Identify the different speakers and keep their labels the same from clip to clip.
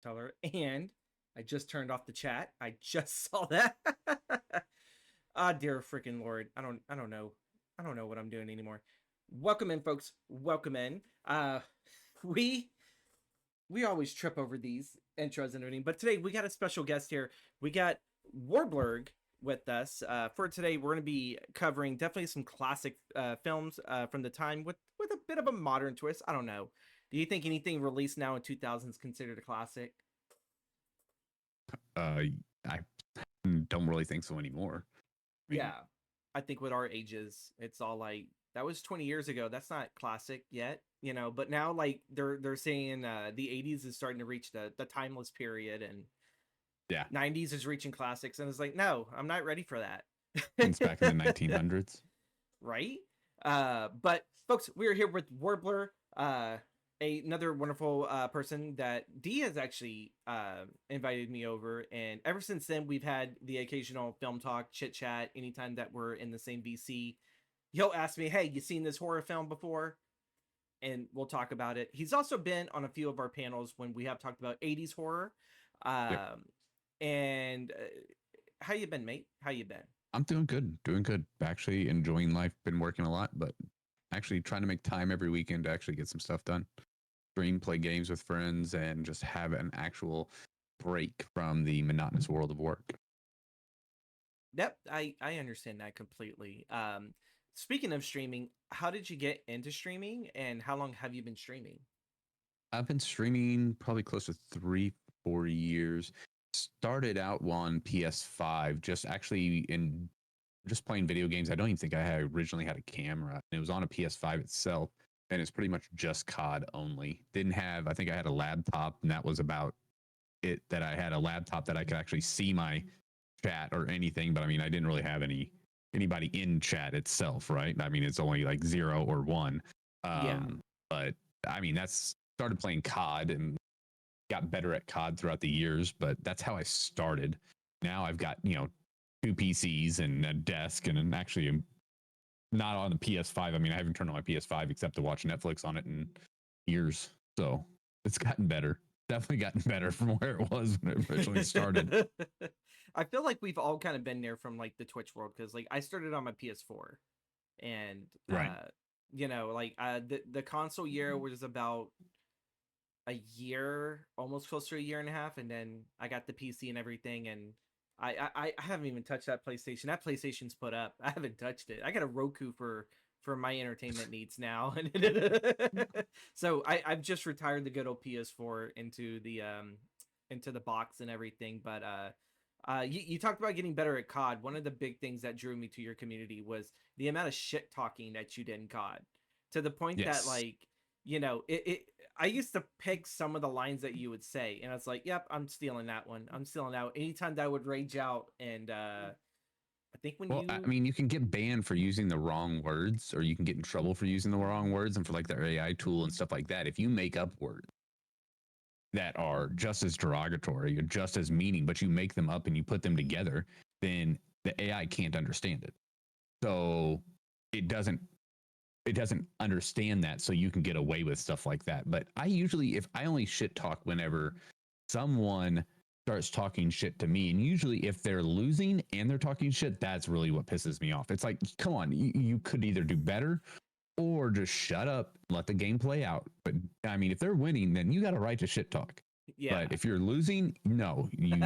Speaker 1: Teller, and I just turned off the chat. I just saw that. Ah, dear freaking lord. I don't know. I don't know what I'm doing anymore. Welcome in, folks. Welcome in. We we always trip over these intros and everything, but today we got a special guest here. We got Warbler0g with us. For today, we're going to be covering definitely some classic films from the time with a bit of a modern twist. I don't know. Do you think anything released now in 2000 is considered a classic?
Speaker 2: I don't really think so anymore.
Speaker 1: Yeah, I think with our ages, it's all like that was 20 years ago. That's not classic yet, But now, like they're saying the 80s is starting to reach the timeless period, and
Speaker 2: Yeah,
Speaker 1: 90s is reaching classics, and it's like, no, I'm not ready for that.
Speaker 2: it's back in the 1900s.
Speaker 1: Right? But folks, we're here with Warbler, another wonderful person that D has actually invited me over, and ever since then we've had the occasional film talk, chit chat. Anytime that we're in the same VC, he'll ask me, "Hey, you seen this horror film before?" And we'll talk about it. He's also been on a few of our panels when we have talked about 80s horror.
Speaker 2: Yep,
Speaker 1: Um, and how you been, mate? How you been?
Speaker 2: I'm doing good, doing good. Actually enjoying life. Been working a lot, but actually trying to make time every weekend to actually get some stuff done. Stream, play games with friends, and just have an actual break from the monotonous world of work.
Speaker 1: Yep, I understand that completely. Speaking of streaming, how did you get into streaming, and how long have you been streaming?
Speaker 2: I've been streaming probably close to 3, 4 years. Started out on PS5, just actually in just playing video games. I don't even think I had originally had a camera. It was on a PS5 itself, and it's pretty much just COD only. Didn't have. I think I had a laptop, and that was about it. That I had a laptop that I could actually see my chat or anything. But I mean, I didn't really have anybody in chat itself, right? I mean, it's only like 0 or 1.
Speaker 1: Yeah,
Speaker 2: But I mean, that's started playing COD and got better at COD throughout the years. But that's how I started. Now I've got 2 PCs and a desk, and actually I'm not on the PS5. I mean, I haven't turned on my PS5 except to watch Netflix on it in years. So it's gotten better. Definitely gotten better from where it was when it originally started.
Speaker 1: I feel like we've all kind of been there from like the Twitch world because like I started on my PS4, and
Speaker 2: Right.
Speaker 1: the console year was about a year, almost close to a year and a half, and then I got the PC and everything, and I haven't even touched that PlayStation. That PlayStation's put up. I haven't touched it. I got a Roku for my entertainment needs now. So I've just retired the good old PS4 into the box and everything. But you talked about getting better at COD. One of the big things that drew me to your community was the amount of shit talking that you did in COD, to the point that
Speaker 2: Yes.
Speaker 1: like it I used to pick some of the lines that you would say, and I was like, "Yep, I'm stealing that one. I'm stealing that." Anytime that I would rage out, and I think when
Speaker 2: Well, I
Speaker 1: you,
Speaker 2: mean, you can get banned for using the wrong words, or you can get in trouble for using the wrong words, and for like their AI tool and stuff like that. If you make up words that are just as derogatory or just as meaning, but you make them up and you put them together, then the AI can't understand it. So it doesn't it doesn't understand that, so you can get away with stuff like that. But I usually, if I only shit talk whenever someone starts talking shit to me, and usually if they're losing and they're talking shit, that's really what pisses me off. It's like, come on, you could either do better or just shut up and let the game play out. But I mean, if they're winning, then you got a right to shit talk.
Speaker 1: yeah,
Speaker 2: But if you're losing, no, you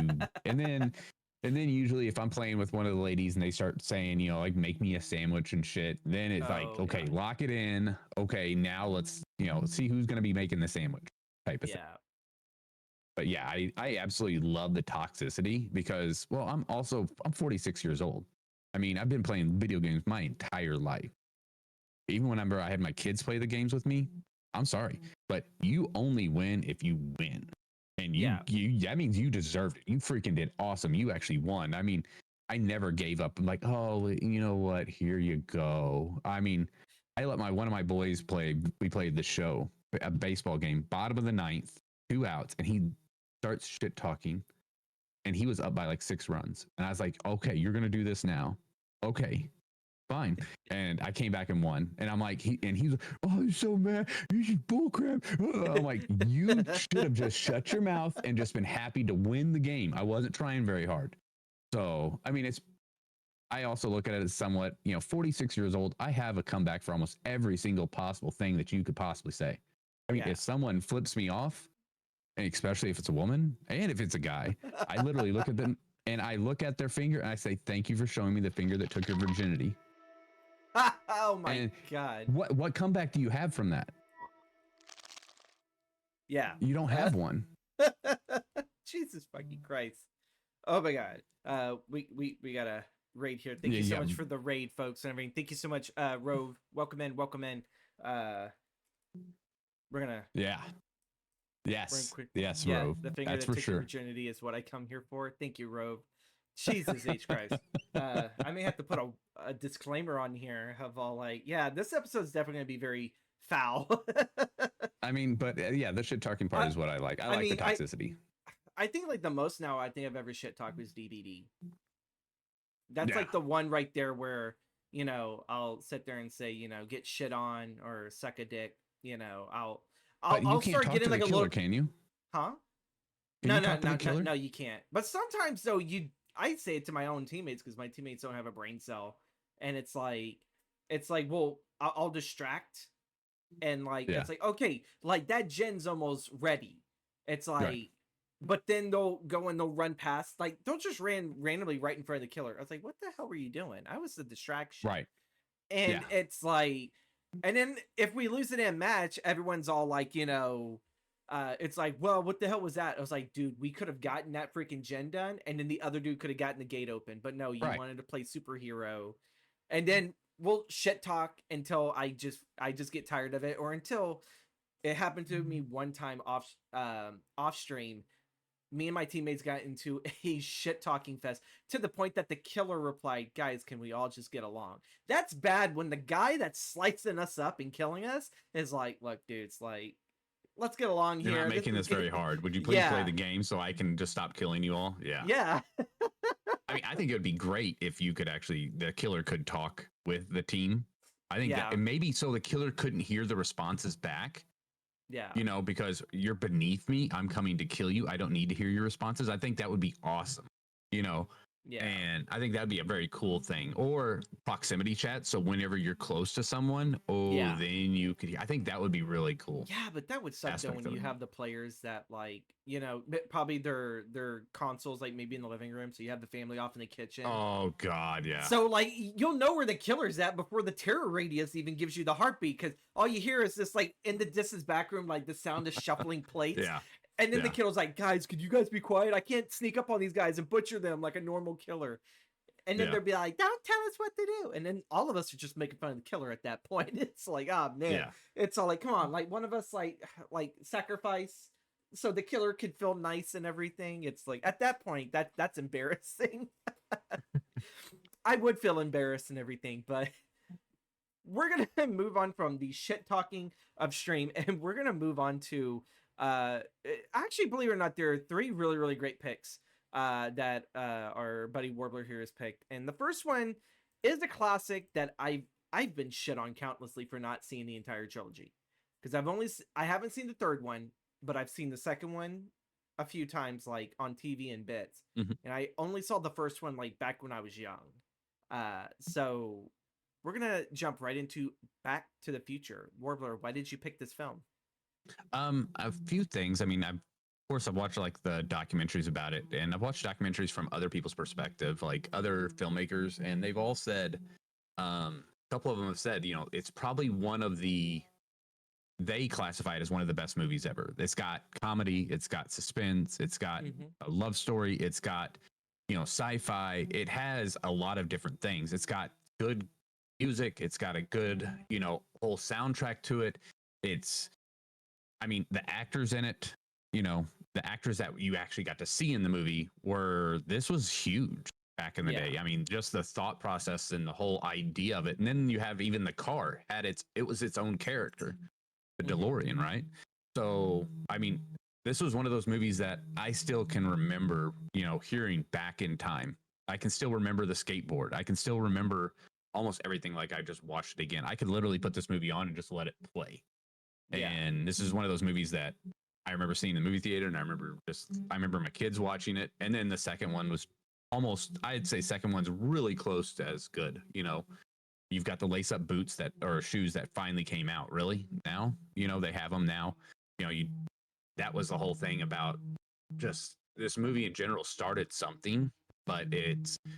Speaker 2: and then usually if I'm playing with one of the ladies and they start saying, like make me a sandwich and shit, then it's like,
Speaker 1: oh
Speaker 2: okay,
Speaker 1: yeah,
Speaker 2: lock it in. Okay, now let's, see who's gonna be making the sandwich type of thing.
Speaker 1: yeah,
Speaker 2: But yeah, I absolutely love the toxicity because, well, I'm 46 years old. I mean, I've been playing video games my entire life. Even whenever I had my kids play the games with me, I'm sorry, but you only win if you win. And you,
Speaker 1: yeah,
Speaker 2: you that means you deserved it. You freaking did awesome. You actually won. I mean, I never gave up. I'm like, oh, you know what? Here you go. I mean, I let one of my boys play. We played the show, a baseball game, bottom of the ninth, 2 outs, and he starts shit talking, and he was up by like 6 runs. And I was like, okay, you're gonna do this now. Okay. fine. And I came back and won. And I'm like, he's like, oh, I'm so mad. You should bullcrap. I'm like, you should have just shut your mouth and just been happy to win the game. I wasn't trying very hard. So, I mean, I also look at it as somewhat, 46 years old. I have a comeback for almost every single possible thing that you could possibly say. I mean, if someone flips me off, and especially if it's a woman and if it's a guy, I literally look at them and I look at their finger and I say, thank you for showing me the finger that took your virginity.
Speaker 1: Oh my God.
Speaker 2: What comeback do you have from that?
Speaker 1: Yeah.
Speaker 2: You don't have one.
Speaker 1: Jesus fucking Christ. Oh my God. We got a raid here. Thank you so much for the raid, folks, and everything. Thank you so much, Rove. Welcome in. We're gonna
Speaker 2: Yes. Yes,
Speaker 1: yeah,
Speaker 2: Rove.
Speaker 1: the finger
Speaker 2: That's
Speaker 1: that
Speaker 2: for
Speaker 1: took
Speaker 2: sure.
Speaker 1: your virginity is what I come here for. Thank you, Rove. Jesus H Christ. I may have to put a disclaimer on here of all like, yeah, this episode is definitely gonna be very foul.
Speaker 2: I mean, but yeah, the shit talking part is what I like. I like the toxicity.
Speaker 1: I think like the most now I think I've ever shit talked was DBD. That's like the one right there where, I'll sit there and say, get shit on or suck a dick, I'll start getting like a little.
Speaker 2: Can you?
Speaker 1: Huh?
Speaker 2: No,
Speaker 1: you can't. But sometimes though, I say it to my own teammates because my teammates don't have a brain cell, and it's like, well, I'll distract, and like it's like, okay, like that gen's almost ready. It's like, but then they'll go and they'll run past, like don't just randomly right in front of the killer. I was like, what the hell were you doing? I was the distraction,
Speaker 2: right?
Speaker 1: And it's like, and then if we lose it in match, everyone's all like, it's like, well, what the hell was that? I was like, dude, we could have gotten that freaking gen done, and then the other dude could have gotten the gate open, but no, you wanted to play superhero, and then we'll shit talk until I just get tired of it, or until it happened to me one time off stream. Me and my teammates got into a shit talking fest to the point that the killer replied, guys, can we all just get along? That's bad when the guy that's slicing us up and killing us is like, look, dude, it's like, let's get along here.
Speaker 2: You're not making this very hard. Would you please play the game so I can just stop killing you all? Yeah. I mean, I think it would be great if you could actually, the killer could talk with the team. I think that, and maybe so the killer couldn't hear the responses back.
Speaker 1: Yeah.
Speaker 2: Because you're beneath me. I'm coming to kill you. I don't need to hear your responses. I think that would be awesome.
Speaker 1: Yeah.
Speaker 2: And I think that'd be a very cool thing. Or proximity chat. So whenever you're close to someone, then you could, I think that would be really cool.
Speaker 1: Yeah, but that would suck though when you have the players that like, probably their consoles like maybe in the living room. So you have the family off in the kitchen.
Speaker 2: Oh God, yeah.
Speaker 1: So like you'll know where the killer's at before the terror radius even gives you the heartbeat, because all you hear is this like in the distance back room, like the sound of shuffling plates.
Speaker 2: Yeah.
Speaker 1: And then the killer's like, guys, could you guys be quiet? I can't sneak up on these guys and butcher them like a normal killer. And then they'll be like, don't tell us what to do. And then all of us are just making fun of the killer at that point. It's like, oh man, it's all like, come on, like one of us like sacrifice so the killer could feel nice and everything. It's like at that point that's embarrassing. I would feel embarrassed and everything, but we're gonna move on from the shit talking of stream, and we're gonna move on to actually, believe it or not, there are 3 really, really great picks that our buddy Warbler here has picked. And the first one is a classic that I've been shit on countlessly for not seeing the entire trilogy, because I haven't seen the third one, but I've seen the second one a few times, like on TV in bits. And I only saw the first one like back when I was young. So we're gonna jump right into Back to the Future. Warbler, why did you pick this film?
Speaker 2: A few things. I mean, of course, I've watched like the documentaries about it, and I've watched documentaries from other people's perspective, like other filmmakers, and they've all said, a couple of them have said, it's probably they classify it as one of the best movies ever. It's got comedy, it's got suspense, it's got a love story, it's got, sci-fi. It has a lot of different things. It's got good music, it's got a good, whole soundtrack to it. I mean, the actors in it, the actors that you actually got to see in the movie this was huge back in the day. I mean, just the thought process and the whole idea of it. And then you have even the car it was its own character, the DeLorean, right? So, I mean, this was one of those movies that I still can remember, hearing back in time. I can still remember the skateboard. I can still remember almost everything like I just watched it again. I could literally put this movie on and just let it play.
Speaker 1: Yeah.
Speaker 2: And this is one of those movies that I remember seeing in the movie theater, and I remember my kids watching it. And then the second one was almost, I'd say second one's really close to as good. You know, you've got the lace up boots or shoes that finally came out. Really now, you know, they have them now. You know, that was the whole thing about just this movie in general started something, but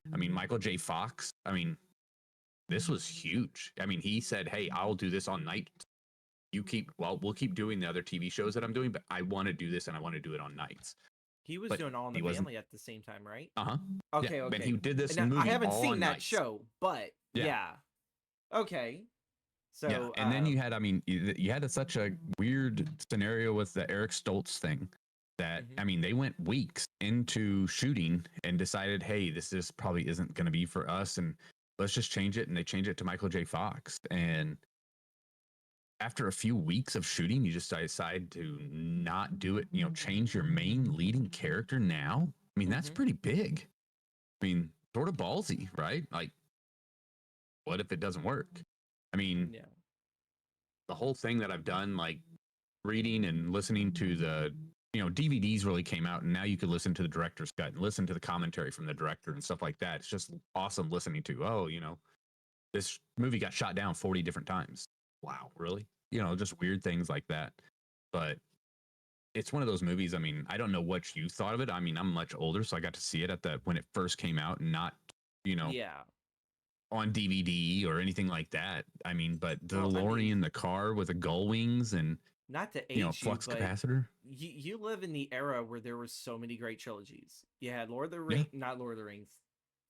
Speaker 2: Michael J. Fox, this was huge. I mean, he said, "Hey, I'll do this on night. We'll keep doing the other TV shows that I'm doing, but I want to do this and I want to do it on nights."
Speaker 1: He was
Speaker 2: But
Speaker 1: doing All in
Speaker 2: he
Speaker 1: the
Speaker 2: wasn't.
Speaker 1: Family at the same time, right?
Speaker 2: Uh-huh.
Speaker 1: Okay,
Speaker 2: Yeah,
Speaker 1: okay.
Speaker 2: and he did this
Speaker 1: Now,
Speaker 2: movie
Speaker 1: I haven't
Speaker 2: all
Speaker 1: seen
Speaker 2: on
Speaker 1: that
Speaker 2: nights.
Speaker 1: show, but yeah. Okay. So
Speaker 2: yeah, and then you had, you had such a weird scenario with the Eric Stoltz thing that they went weeks into shooting and decided, hey, this just probably isn't going to be for us, and let's just change it. And they changed it to Michael J. Fox. And after a few weeks of shooting, you just decide to not do it. You know, change your main leading character now. I mean, that's pretty big. I mean, sort of ballsy, right? Like, what if it doesn't work? I mean,
Speaker 1: yeah.
Speaker 2: the whole thing that I've done, like reading and listening to the, DVDs really came out, and now you could listen to the director's cut and listen to the commentary from the director and stuff like that. It's just awesome listening to, this movie got shot down 40 different times. Wow, really? Just weird things like that. But it's one of those movies. I mean, I don't know what you thought of it. I mean, I'm much older, so I got to see it when it first came out, and not,
Speaker 1: Yeah.
Speaker 2: on DVD or anything like that. I mean, but the
Speaker 1: Well,
Speaker 2: DeLorean, the car with the gull wings and
Speaker 1: not to age
Speaker 2: flux
Speaker 1: you, but
Speaker 2: capacitor.
Speaker 1: you live in the era where there were so many great trilogies. You had Lord of the Rings, not Lord of the Rings.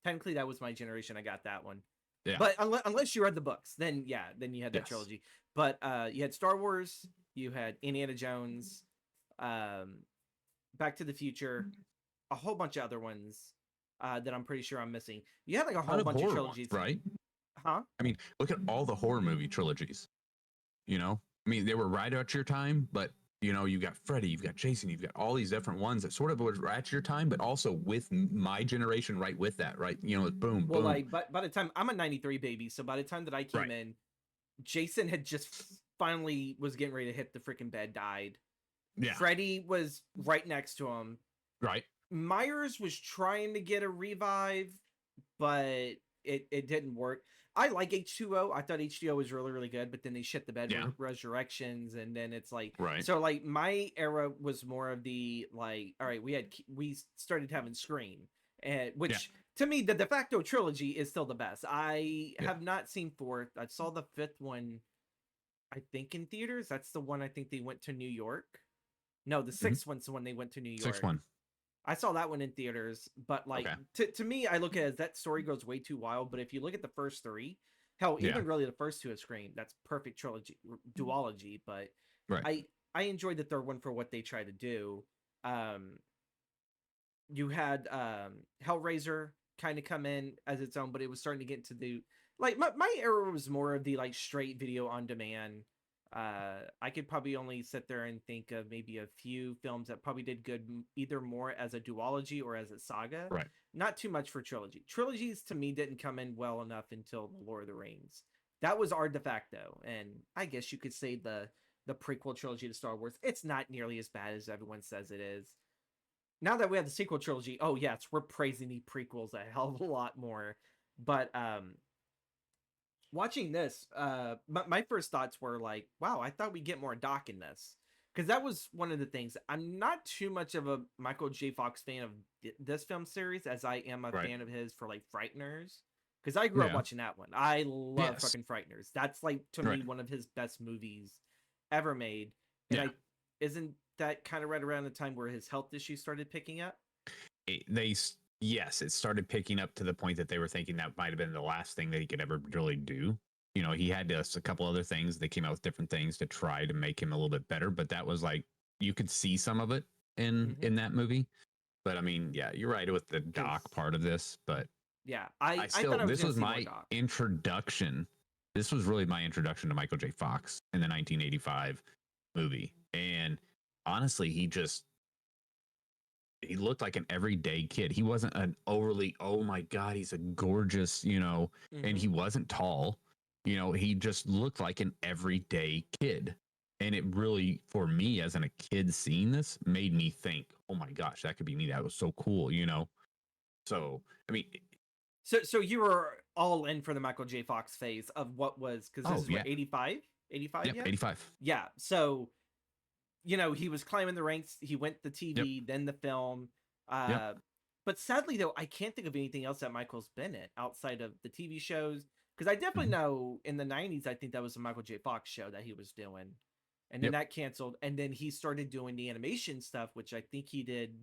Speaker 1: Technically, that was my generation. I got that one.
Speaker 2: Yeah.
Speaker 1: But unless you read the books, then you had that trilogy. But you had Star Wars, you had Indiana Jones, Back to the Future, a whole bunch of other ones that I'm pretty sure I'm missing. You had like a whole bunch of trilogies,
Speaker 2: right?
Speaker 1: Huh?
Speaker 2: I mean, look at all the horror movie trilogies. They were right at your time, but you got Freddy, you've got Jason, you've got all these different ones that sort of were at your time, but also with my generation right with that, right? Boom,
Speaker 1: Well,
Speaker 2: boom.
Speaker 1: like, but by the time I'm a '93 baby, so by the time that I came in, Jason had just finally was getting ready to hit the freaking bed, died.
Speaker 2: Yeah.
Speaker 1: Freddy was right next to him.
Speaker 2: Right.
Speaker 1: Myers was trying to get a revive, but it didn't work. I like H2O. I thought H2O was really, really good, but then they shit the bed with Resurrections, and then it's like, so like my era was more of the like, all right, we started having Scream, and which to me the de facto trilogy is still the best. I have not seen fourth. I saw the fifth one, I think in theaters. That's the one I think they went to New York. No, the sixth one's the one they went to New York.
Speaker 2: Sixth one.
Speaker 1: I saw that one in theaters, but like to me, I look at it as that story goes way too wild. But if you look at the first three, hell, even really the first two of Scream, that's perfect duology. But I enjoyed the third one for what they tried to do. You had Hellraiser kind of come in as its own, but it was starting to get into the like my era was more of the like straight video on demand. I could probably only sit there and think of maybe a few films that probably did good either more as a duology or as a saga. Not too much for trilogy. Trilogies to me didn't come in well enough until the Lord of the Rings. That was our de facto, and I guess you could say the prequel trilogy to Star Wars. It's not nearly as bad as everyone says it is. Now that we have the sequel trilogy, oh yes, we're praising the prequels a hell of a lot more. But watching this, my first thoughts were like, wow, I thought we'd get more Doc in this. Because that was one of the things. I'm not too much of a Michael J. Fox fan of this film series as I am a fan of his for like Frighteners. Because I grew up watching that one. I love fucking Frighteners. That's like, to me, one of his best movies ever made. And isn't that kind of right around the time where his health issues started picking up?
Speaker 2: Yes, it started picking up to the point that they were thinking that might have been the last thing that he could ever really do. He had a couple other things. They came out with different things to try to make him a little bit better, but that was like, you could see some of it in that movie. But I mean, yeah, you're right with the Doc part of this, but
Speaker 1: I thought
Speaker 2: this was my introduction. This was really my introduction to Michael J. Fox in the 1985 movie. And honestly, he just he looked like an everyday kid. He wasn't an overly, oh my God, he's a gorgeous, and he wasn't tall. He just looked like an everyday kid. And it really, for me as a kid seeing this, made me think, oh my gosh, that could be me. That was so cool, So, I mean,
Speaker 1: So you were all in for the Michael J. Fox phase of what was, because this
Speaker 2: oh
Speaker 1: is
Speaker 2: yeah,
Speaker 1: what, 85? 85,
Speaker 2: yep,
Speaker 1: yeah?
Speaker 2: 85.
Speaker 1: Yeah. So, he was climbing the ranks. He went the
Speaker 2: Yep,
Speaker 1: TV, then the film.
Speaker 2: yep.
Speaker 1: But sadly, though, I can't think of anything else that Michael's been in outside of the TV shows. Because I definitely
Speaker 2: Mhm.
Speaker 1: know in the 90s, I think that was a Michael J. Fox show that he was doing. And then
Speaker 2: Yep,
Speaker 1: that canceled. And then he started doing the animation stuff, which I think he did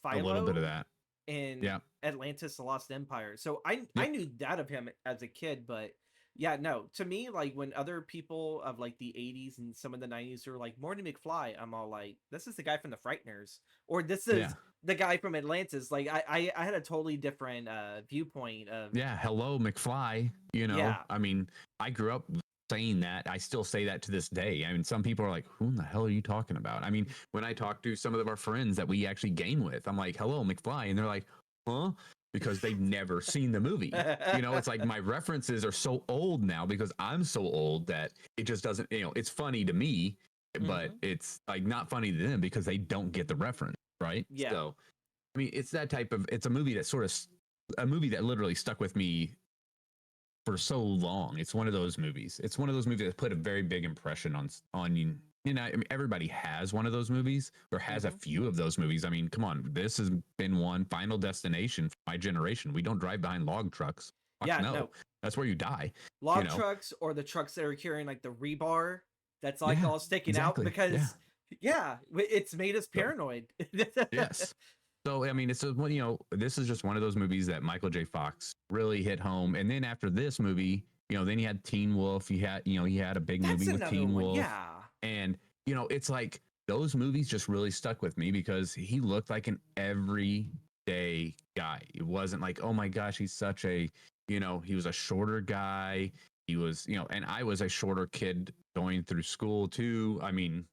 Speaker 2: a little bit of
Speaker 1: Philo
Speaker 2: that.
Speaker 1: in
Speaker 2: Yeah,
Speaker 1: Atlantis: The Lost Empire. So I
Speaker 2: yep.
Speaker 1: knew that of him as a kid, but yeah, no. To me, like when other people of like the 80s and some of the 90s are like Morty McFly, I'm all like, this is the guy from the Frighteners, or this
Speaker 2: Yeah.
Speaker 1: is the guy from Atlantis. Like I had a totally different viewpoint of,
Speaker 2: Yeah, hello McFly.
Speaker 1: yeah.
Speaker 2: I mean, I grew up saying that. I still say that to this day. I mean, some people are like, "Who in the hell are you talking about?" I mean, when I talk to some of our friends that we actually game with, I'm like, "Hello McFly," and they're like, "Huh?" Because they've never seen the movie. It's like my references are so old now because I'm so old that it just doesn't. It's funny to me, but
Speaker 1: Hmm.
Speaker 2: it's like not funny to them because they don't get the reference, right?
Speaker 1: Yeah.
Speaker 2: So I mean, it's that type of. It's a movie that a movie that literally stuck with me for so long. It's one of those movies. It's one of those movies that put a very big impression on you. I mean, everybody has one of those movies or has a
Speaker 1: Hmm.
Speaker 2: few of those movies. I mean, come on, this has been one. Final Destination for my generation. We don't drive behind log trucks. Fuck
Speaker 1: Yeah,
Speaker 2: no,
Speaker 1: no.
Speaker 2: that's where you die. You
Speaker 1: Log
Speaker 2: know?
Speaker 1: trucks, or the trucks that are carrying like the rebar that's like
Speaker 2: Yeah,
Speaker 1: all sticking out,
Speaker 2: exactly. Yeah.
Speaker 1: because yeah, it's made us
Speaker 2: So
Speaker 1: paranoid.
Speaker 2: yes. So I mean, this is just one of those movies that Michael J. Fox really hit home. And then after this movie, then you had Teen Wolf. He had a big
Speaker 1: That's
Speaker 2: movie with
Speaker 1: another
Speaker 2: Teen
Speaker 1: one.
Speaker 2: Wolf,
Speaker 1: Yeah.
Speaker 2: and it's like those movies just really stuck with me because he looked like an everyday guy. It wasn't like, oh my gosh, he's such a, he was a shorter guy. He was, and I was a shorter kid going through school too. I mean,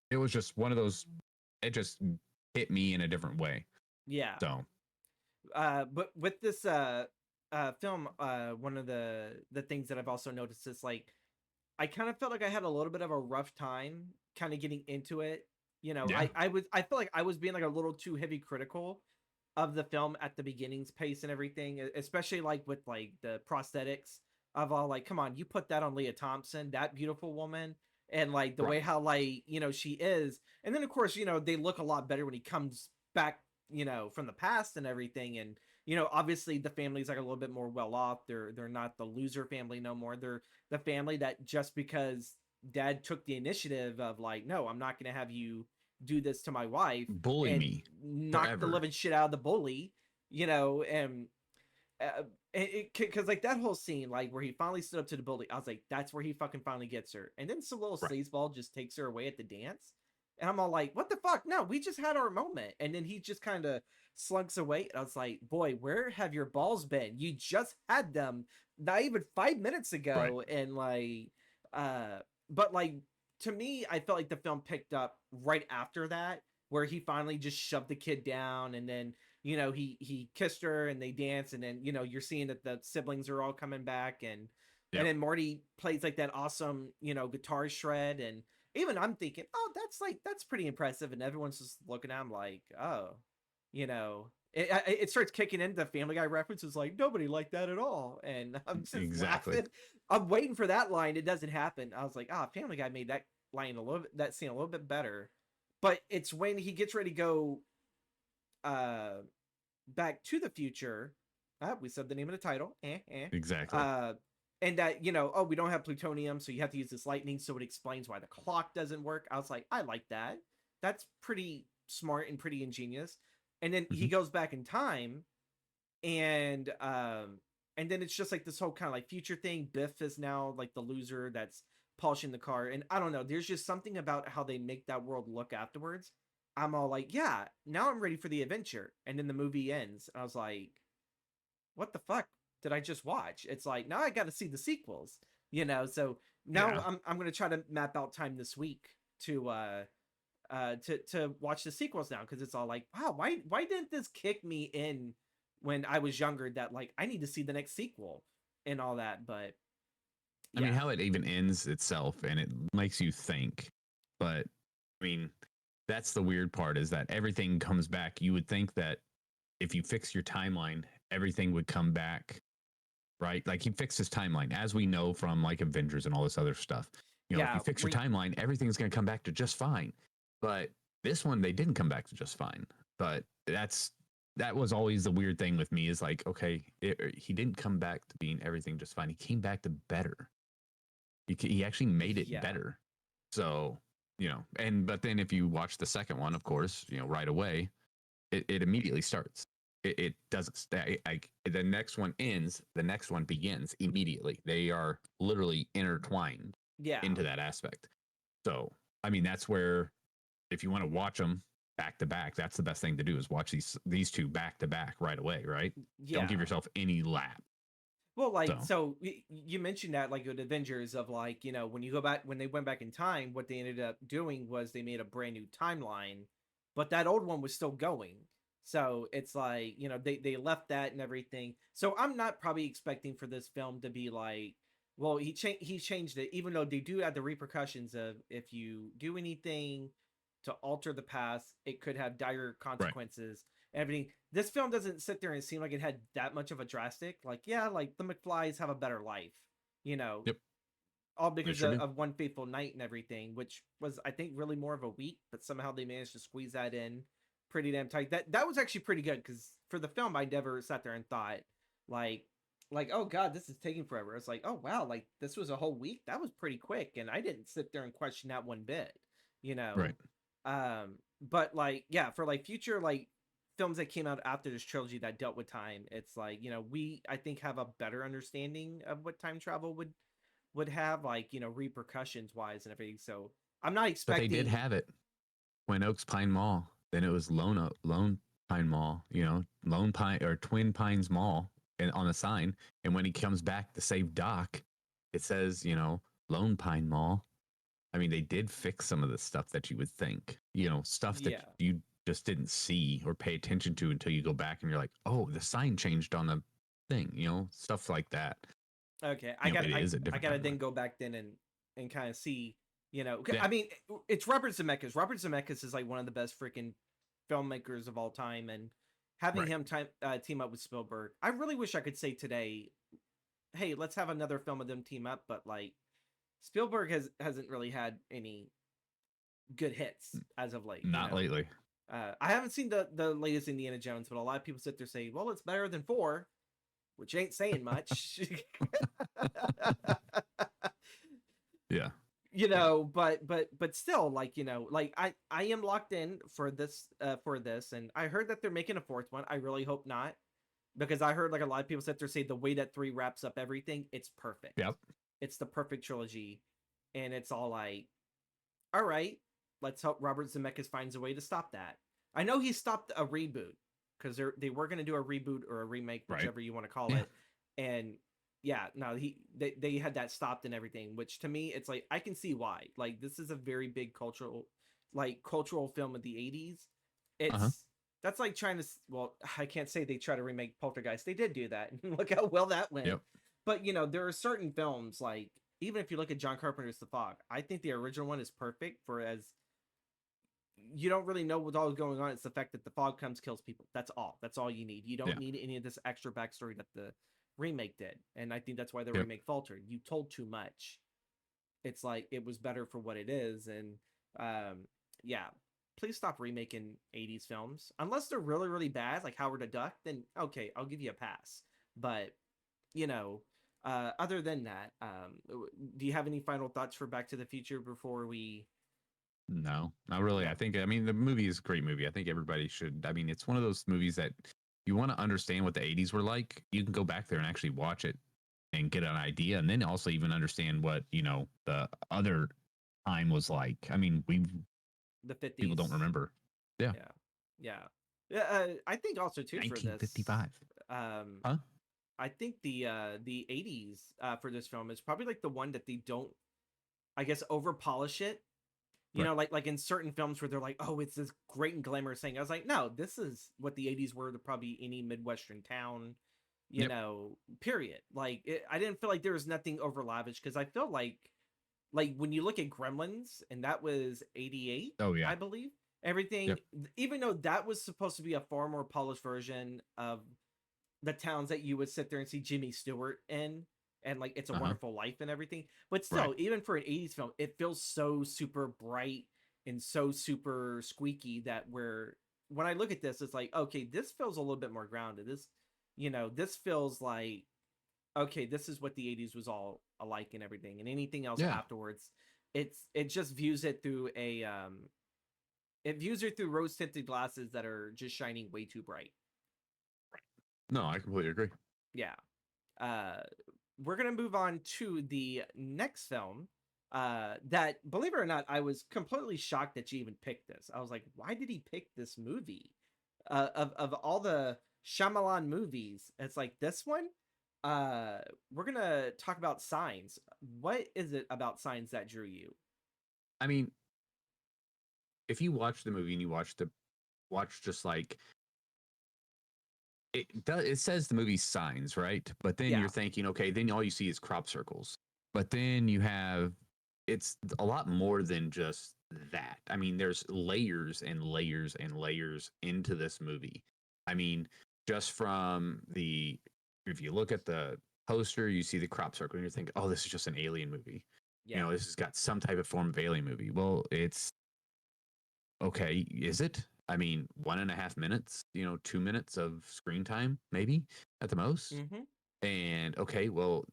Speaker 2: it was just one of those. It just hit me in a different way.
Speaker 1: Yeah.
Speaker 2: So
Speaker 1: But with this film, one of the things that I've also noticed is like I kind of felt like I had a little bit of a rough time kind of getting into it.
Speaker 2: yeah,
Speaker 1: I feel like I was being like a little too heavy critical of the film at the beginning's pace and everything, especially like with like the prosthetics of all, like, come on, you put that on Leah Thompson, that beautiful woman, and like the
Speaker 2: right,
Speaker 1: way how, like, she is. And then of course, they look a lot better when he comes back, from the past and everything. And obviously the family's like a little bit more well off. They're not the loser family no more. They're the family that, just because dad took the initiative of like, no, I'm not going to have you do this to my wife,
Speaker 2: bully
Speaker 1: and
Speaker 2: me
Speaker 1: knock the
Speaker 2: forever.
Speaker 1: living shit out of the bully, and because like that whole scene, like where he finally stood up to the bully, I was like, that's where he fucking finally gets her. And then some little
Speaker 2: Right,
Speaker 1: sleazeball just takes her away at the dance, and I'm all like, what the fuck? No, we just had our moment. And then he just kind of slunks away, and I was like, boy, where have your balls been? You just had them not even 5 minutes
Speaker 2: right.
Speaker 1: ago. And like, uh but like, to me, I felt like the film picked up right after that, where he finally just shoved the kid down. And then he kissed her and they dance. And then you're seeing that the siblings are all coming back. And
Speaker 2: Yep,
Speaker 1: then Marty plays like that awesome guitar shred. And even I'm thinking, oh, that's pretty impressive. And everyone's just looking at him like, oh, it starts kicking into Family Guy references, like, nobody liked that at all. And I'm just
Speaker 2: exactly.
Speaker 1: laughing. I'm waiting for that line. It doesn't happen. I was like, Family Guy made that line that scene a little bit better. But it's when he gets ready to go uh back to the future. We said the name of the title.
Speaker 2: Exactly.
Speaker 1: Uh, and that, oh, we don't have plutonium, so you have to use this lightning. So it explains why the clock doesn't work. I was like, I like that. That's pretty smart and pretty ingenious. And then he
Speaker 2: Hmm.
Speaker 1: goes back in time, and then it's just like this whole kind of like future thing. Biff is now like the loser that's polishing the car. And I don't know, there's just something about how they make that world look afterwards. I'm all like, yeah, now I'm ready for the adventure. And then the movie ends. And I was like, what the fuck did I just watch? It's like, now I got to see the sequels, So now
Speaker 2: Yeah.
Speaker 1: I'm going to try to map out time this week to to watch the sequels now, because it's all like, wow, why didn't this kick me in when I was younger, that like I need to see the next sequel and all that. But
Speaker 2: I mean,
Speaker 1: yeah,
Speaker 2: how it even ends itself and it makes you think. But I mean, that's the weird part, is that everything comes back. You would think that if you fix your timeline, everything would come back, right? Like he fixed his timeline, as we know from like Avengers and all this other stuff. You know, if
Speaker 1: yeah,
Speaker 2: you fix your timeline, everything's going to come back to just fine. But this one, they didn't come back to just fine. But that was always the weird thing with me, is like, okay, he didn't come back to being everything just fine. He came back to better. He actually made it
Speaker 1: yeah,
Speaker 2: better. So, you know, but then if you watch the second one, of course, you know, right away, it immediately starts. It doesn't stay. Like the next one ends, the next one begins immediately. They are literally intertwined
Speaker 1: yeah,
Speaker 2: into that aspect. So, I mean, that's where, if you want to watch them back to back, that's the best thing to do, is watch these two back to back right away, right? Don't
Speaker 1: yeah.
Speaker 2: give yourself any lap.
Speaker 1: Well, like,
Speaker 2: So,
Speaker 1: so you mentioned that, like, with Avengers, of like, when you go back, when they went back in time, what they ended up doing was they made a brand new timeline, but that old one was still going. So it's like, they left that and everything. So I'm not probably expecting for this film to be like, well, he changed it, even though they do have the repercussions of, if you do anything to alter the past, it could have dire
Speaker 2: right.
Speaker 1: consequences. Everything. This film doesn't sit there and seem like it had that much of a drastic, like, yeah, like the McFlys have a better life, you know,
Speaker 2: Yep.
Speaker 1: all
Speaker 2: They
Speaker 1: because
Speaker 2: sure do.
Speaker 1: of One Fateful Night and everything, which was, I think, really more of a week, but somehow they managed to squeeze that in pretty damn tight. That was actually pretty good, because for the film, I never sat there and thought like oh god, this is taking forever. It's like, oh wow, like this was a whole week. That was pretty quick, and I didn't sit there and question that one bit, you
Speaker 2: Right.
Speaker 1: know. But like, yeah, for like future like films that came out after this trilogy that dealt with time, it's like, we, I think, have a better understanding of what time travel would have, like, repercussions wise and everything. So I'm not
Speaker 2: But they did
Speaker 1: expecting.
Speaker 2: have it. Twin Oaks Pine Mall. Then it was Lone Pine Mall. You know, Lone Pine or Twin Pines Mall, and on a sign. And when he comes back to save Doc, it says, you know, Lone Pine Mall. I mean, they did fix some of the stuff that you would think, you know, stuff that
Speaker 1: Yeah.
Speaker 2: you just didn't see or pay attention to until you go back and you're like, oh, the sign changed on the thing, you know, stuff like that.
Speaker 1: Okay,
Speaker 2: You know, it is a
Speaker 1: I
Speaker 2: different
Speaker 1: gotta
Speaker 2: timeline.
Speaker 1: then go back then and kind of see,
Speaker 2: Yeah.
Speaker 1: I mean, it's Robert Zemeckis. Robert Zemeckis is like one of the best freaking filmmakers of all time, and having
Speaker 2: Right.
Speaker 1: him team up with Spielberg, I really wish I could say today, hey, let's have another film of them team up, but like Spielberg hasn't really had any good hits as of late,
Speaker 2: Not lately.
Speaker 1: I haven't seen the latest Indiana Jones, but a lot of people sit there say, well, it's better than 4, which ain't saying much.
Speaker 2: Yeah.
Speaker 1: But still, like, like I am locked in for this, and I heard that they're making a fourth one. I really hope not, because I heard like a lot of people sit there say the way that 3 wraps up everything, it's perfect.
Speaker 2: Yep.
Speaker 1: It's the perfect trilogy, and it's all like, all right, let's hope Robert Zemeckis finds a way to stop that. I know he stopped a reboot, because they were going to do a reboot or a remake,
Speaker 2: Right.
Speaker 1: whichever you want to call
Speaker 2: Yeah.
Speaker 1: it, and yeah, no, they had that stopped and everything. Which to me, it's like, I can see why. Like, this is a very big cultural film of the '80s.
Speaker 2: Uh-huh.
Speaker 1: That's like trying to, well, I can't say they try to remake Poltergeist. They did do that, and look how well that went.
Speaker 2: Yep.
Speaker 1: But there are certain films, like, even if you look at John Carpenter's The Fog, I think the original one is perfect, for as you don't really know what's all going on. It's the fact that the fog comes, kills people. That's all you need. You don't
Speaker 2: Yeah.
Speaker 1: need any of this extra backstory that the remake did. And I think that's why the
Speaker 2: Yep.
Speaker 1: remake faltered. You told too much. It's like, it was better for what it is. And yeah, please stop remaking 80s films. Unless they're really, really bad, like Howard the Duck, then okay, I'll give you a pass. But, other than that, do you have any final thoughts for Back to the Future before we...
Speaker 2: No, not really.
Speaker 1: No.
Speaker 2: I mean, the movie is a great movie. I think everybody should. I mean, it's one of those movies that you want to understand what the 80s were like. You can go back there and actually watch it and get an idea. And then also even understand what, you know, the other time was like. I mean,
Speaker 1: The 50s.
Speaker 2: people don't remember. Yeah.
Speaker 1: Yeah. I think also too for this,
Speaker 2: 1955. Huh?
Speaker 1: I think the 80s for this film is probably like the one that they don't, I guess, over polish it You know, like in certain films where they're like, oh, it's this great and glamorous thing. I was like, no, this is what the 80s were to probably any Midwestern town, you
Speaker 2: Yep.
Speaker 1: know, period. Like I didn't feel like there was nothing over lavish, because I feel like when you look at Gremlins, and that was 88,
Speaker 2: Oh yeah.
Speaker 1: I believe, everything,
Speaker 2: Yep.
Speaker 1: even though that was supposed to be a far more polished version of the towns that you would sit there and see Jimmy Stewart in, and like It's a Wonderful Life and everything. But
Speaker 2: Right.
Speaker 1: still, even for an 80s film, it feels so super bright and so super squeaky that when I look at this, it's like, okay, this feels a little bit more grounded. This feels like, okay, this is what the 80s was all alike and everything. And anything else
Speaker 2: Yeah.
Speaker 1: afterwards, it just views it through it views it through rose tinted glasses that are just shining way too bright.
Speaker 2: No, I completely agree.
Speaker 1: Yeah. uh we're gonna move on to the next film, that, believe it or not, I was completely shocked that you even picked this. I was like, why did he pick this movie? Of all the Shyamalan movies, it's like this one. We're gonna talk about Signs. What is it about Signs that drew you?
Speaker 2: I mean, if you watch the movie and you watch just like it says the movie Signs, right? But then
Speaker 1: Yeah.
Speaker 2: you're thinking, okay, then all you see is crop circles. But then it's a lot more than just that. I mean, there's layers and layers and layers into this movie. I mean, just from if you look at the poster, you see the crop circle and you think, oh, this is just an alien movie.
Speaker 1: Yeah.
Speaker 2: This has got some type of form of alien movie. Well, it's okay. Is it? I mean, 1.5 minutes, 2 minutes of screen time, maybe at the most.
Speaker 1: Mm-hmm.
Speaker 2: And okay, well,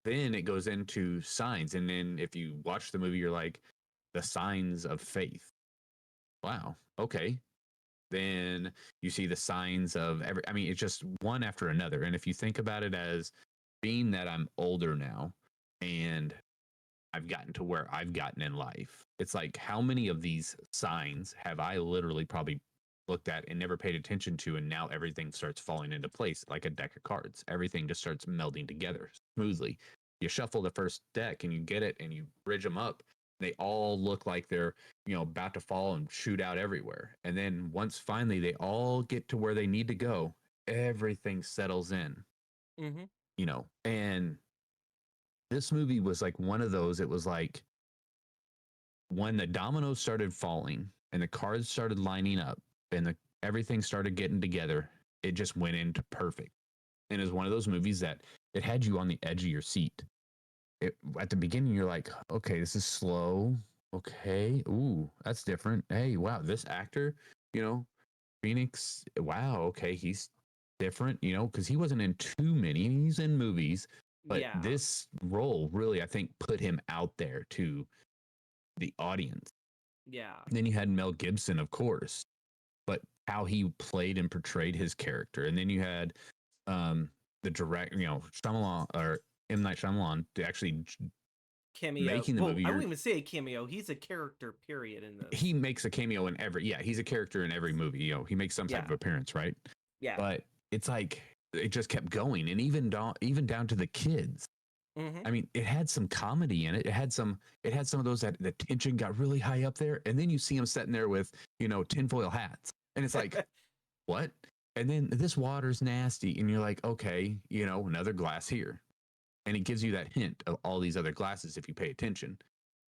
Speaker 2: then it goes into signs. And then if you watch the movie, you're like, the signs of faith. Wow. Okay. Then you see the signs of I mean, it's just one after another. And if you think about it as being that I'm older now and I've gotten to where I've gotten in life, it's like, how many of these signs have I literally probably looked at and never paid attention to, and now everything starts falling into place like a deck of cards. Everything just starts melding together smoothly. You shuffle the first deck and you get it and you bridge them up. They all look like they're about to fall and shoot out everywhere. And then once finally they all get to where they need to go, everything settles in.
Speaker 1: Mm-hmm.
Speaker 2: And this movie was like one of those. It was like when the dominoes started falling and the cards started lining up and everything started getting together, it just went into perfect. And it was one of those movies that it had you on the edge of your seat. At the beginning, you're like, okay, this is slow. Okay. Ooh, that's different. Hey, wow, this actor, Phoenix, wow, okay, he's different, because he wasn't in too many. He's in movies, but
Speaker 1: Yeah.
Speaker 2: this role really, I think, put him out there to the audience.
Speaker 1: Yeah.
Speaker 2: Then you had Mel Gibson, of course, but how he played and portrayed his character. And then you had the direct, Shyamalan or M.Night Shyamalan to actually
Speaker 1: Cameo.
Speaker 2: making the
Speaker 1: Well,
Speaker 2: movie.
Speaker 1: I wouldn't even say a cameo. He's a character, period, in this.
Speaker 2: He makes a cameo in he's a character in every movie. He makes some type of appearance, right?
Speaker 1: Yeah.
Speaker 2: But it's like it just kept going, and even down to the kids.
Speaker 1: Mm-hmm.
Speaker 2: I mean, it had some comedy in it. It had some of those that the tension got really high up there, and then you see them sitting there with tinfoil hats, and it's like, what? And then this water's nasty, and you're like, okay, another glass here, and it gives you that hint of all these other glasses if you pay attention.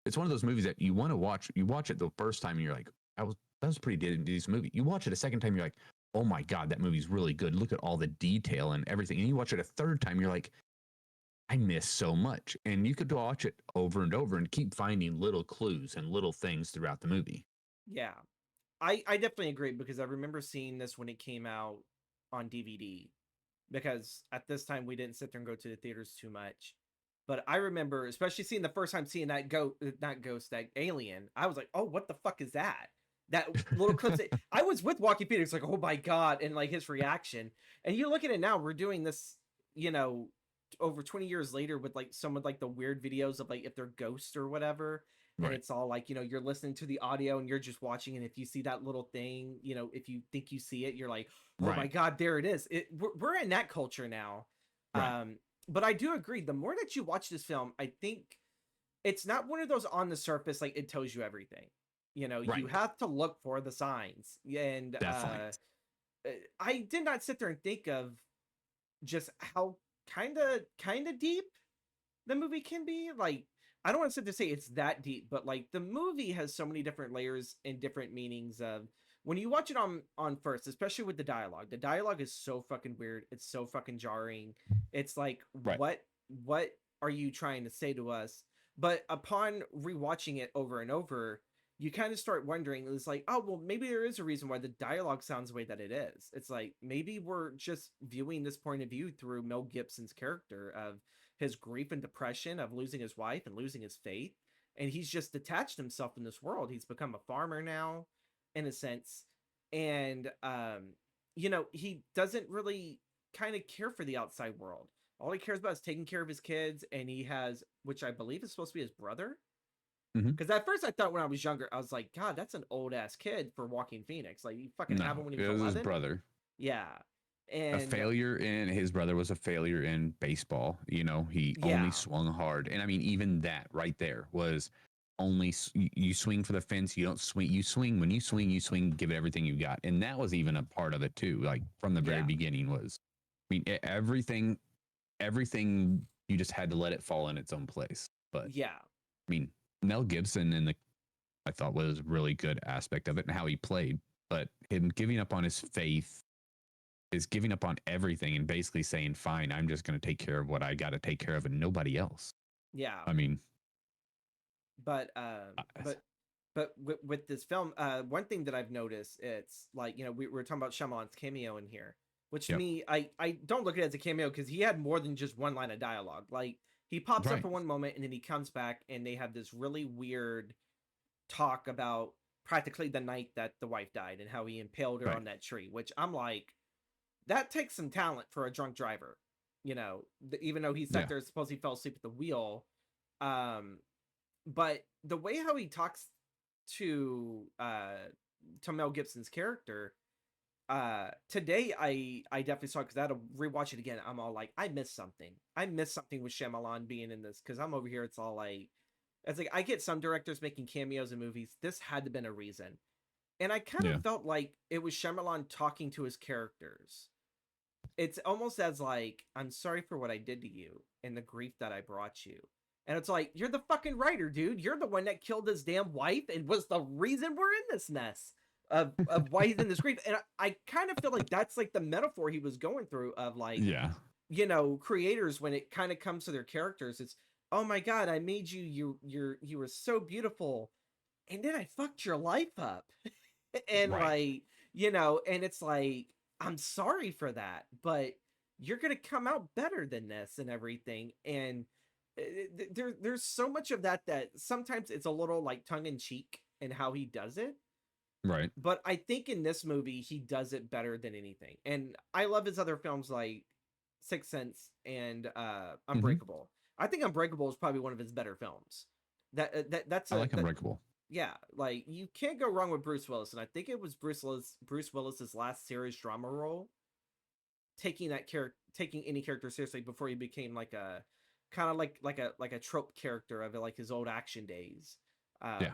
Speaker 2: It's one of those movies that you want to watch. You watch it the first time, and you're like, that was pretty decent movie. You watch it a second time, you're like, oh my god, that movie's really good. Look at all the detail and everything. And you watch it a third time, you're like, I miss so much. And you could watch it over and over and keep finding little clues and little things throughout the movie.
Speaker 1: Yeah. I definitely agree, because I remember seeing this when it came out on DVD, because at this time we didn't sit there and go to the theaters too much. But I remember, especially seeing the first time seeing that that alien, I was like, oh, what the fuck is that? That little clip. I was with Walking Phoenix, like, oh my god, and like his reaction. And you look at it now, we're doing this, over 20 years later, with like some of like the weird videos of like if they're ghosts or whatever. And it's all like, you're listening to the audio and you're just watching. And if you see that little thing, if you think you see it, you're like, oh my god, there it is. We're in that culture now.
Speaker 2: Right.
Speaker 1: But I do agree. The more that you watch this film, I think it's not one of those on the surface, like it tells you everything. You know, you
Speaker 2: Right.
Speaker 1: have to look for the signs. And
Speaker 2: Definitely.
Speaker 1: I did not sit there and think of just how kind of deep the movie can be. Like, I don't want to sit to say it's that deep, but like the movie has so many different layers and different meanings of when you watch it on first, especially with the dialogue. The dialogue is so fucking weird. It's so fucking jarring. It's like,
Speaker 2: Right.
Speaker 1: what are you trying to say to us? But upon rewatching it over and over, you kind of start wondering, it's like, oh well, maybe there is a reason why the dialogue sounds the way that it is. It's like maybe we're just viewing this point of view through Mel Gibson's character of his grief and depression of losing his wife and losing his faith, and he's just detached himself in this world. He's become a farmer now, in a sense, and you know, he doesn't really kind of care for the outside world. All he cares about is taking care of his kids, and he has, which I believe is supposed to be his brother.
Speaker 2: Mhm.
Speaker 1: Because at first I thought when I was younger, I was like, God, that's an old ass kid for Joaquin Phoenix. Like, you fucking have him
Speaker 2: No,
Speaker 1: when he
Speaker 2: it
Speaker 1: was
Speaker 2: was his
Speaker 1: 11.
Speaker 2: brother.
Speaker 1: Yeah.
Speaker 2: A
Speaker 1: And
Speaker 2: failure in his brother was a failure in baseball. You know, he only
Speaker 1: yeah.
Speaker 2: swung hard, and I mean, even that right there was only you swing for the fence. You don't swing. You swing when you swing. You swing. Give it everything you got, and that was even a part of it too. Like from the very
Speaker 1: Yeah.
Speaker 2: beginning was, I mean, everything you just had to let it fall in its own place. But
Speaker 1: Yeah.
Speaker 2: I mean, Mel Gibson and the I thought was a really good aspect of it and how he played, but him giving up on his faith is giving up on everything and basically saying, fine, I'm just going to take care of what I got to take care of and nobody else.
Speaker 1: Yeah.
Speaker 2: I mean,
Speaker 1: But
Speaker 2: uh,
Speaker 1: with this film, one thing that I've noticed, it's like, you know, we're talking about Shyamalan's cameo in here, which to
Speaker 2: yep.
Speaker 1: me, I don't look at it as a cameo because he had more than just one line of dialogue. Like, he pops up
Speaker 2: Right.
Speaker 1: for one moment and then he comes back and they have this really weird talk about practically the night that the wife died and how he impaled her
Speaker 2: Right.
Speaker 1: on that tree, which I'm like, that takes some talent for a drunk driver, you know, even though he sat
Speaker 2: Yeah.
Speaker 1: there, suppose he fell asleep at the wheel. Um, but the way how he talks to Mel Gibson's character, today I definitely saw it because I had to rewatch it again. I'm all like, I missed something. I missed something with Shyamalan being in this because I'm over here. It's all like, it's like I get some directors making cameos in movies. This had to have been a reason, and I kind of
Speaker 2: Yeah.
Speaker 1: felt like it was Shyamalan talking to his characters. It's almost as like, I'm sorry for what I did to you and the grief that I brought you. And it's like, you're the fucking writer, dude. You're the one that killed his damn wife and was the reason we're in this mess of why he's in this grief. And I kind of feel like that's like the metaphor he was going through of like,
Speaker 2: Yeah.
Speaker 1: you know, creators when it kind of comes to their characters, it's, oh my God, I made you, you were so beautiful. And then I fucked your life up. And
Speaker 2: Right.
Speaker 1: like, you know, and it's like, I'm sorry for that, but you're gonna come out better than this and everything. And there's so much of that that sometimes it's a little like tongue in cheek in how he does it.
Speaker 2: Right.
Speaker 1: But I think in this movie he does it better than anything. And I love his other films like Sixth Sense and
Speaker 2: Mm-hmm.
Speaker 1: Unbreakable. I think Unbreakable is probably one of his better films. That's
Speaker 2: I like
Speaker 1: that
Speaker 2: Unbreakable.
Speaker 1: yeah, like you can't go wrong with Bruce Willis, and I think it was Bruce Willis's last serious drama role, taking that character, taking any character seriously before he became like a kind of like a trope character of like his old action days.
Speaker 2: Yeah.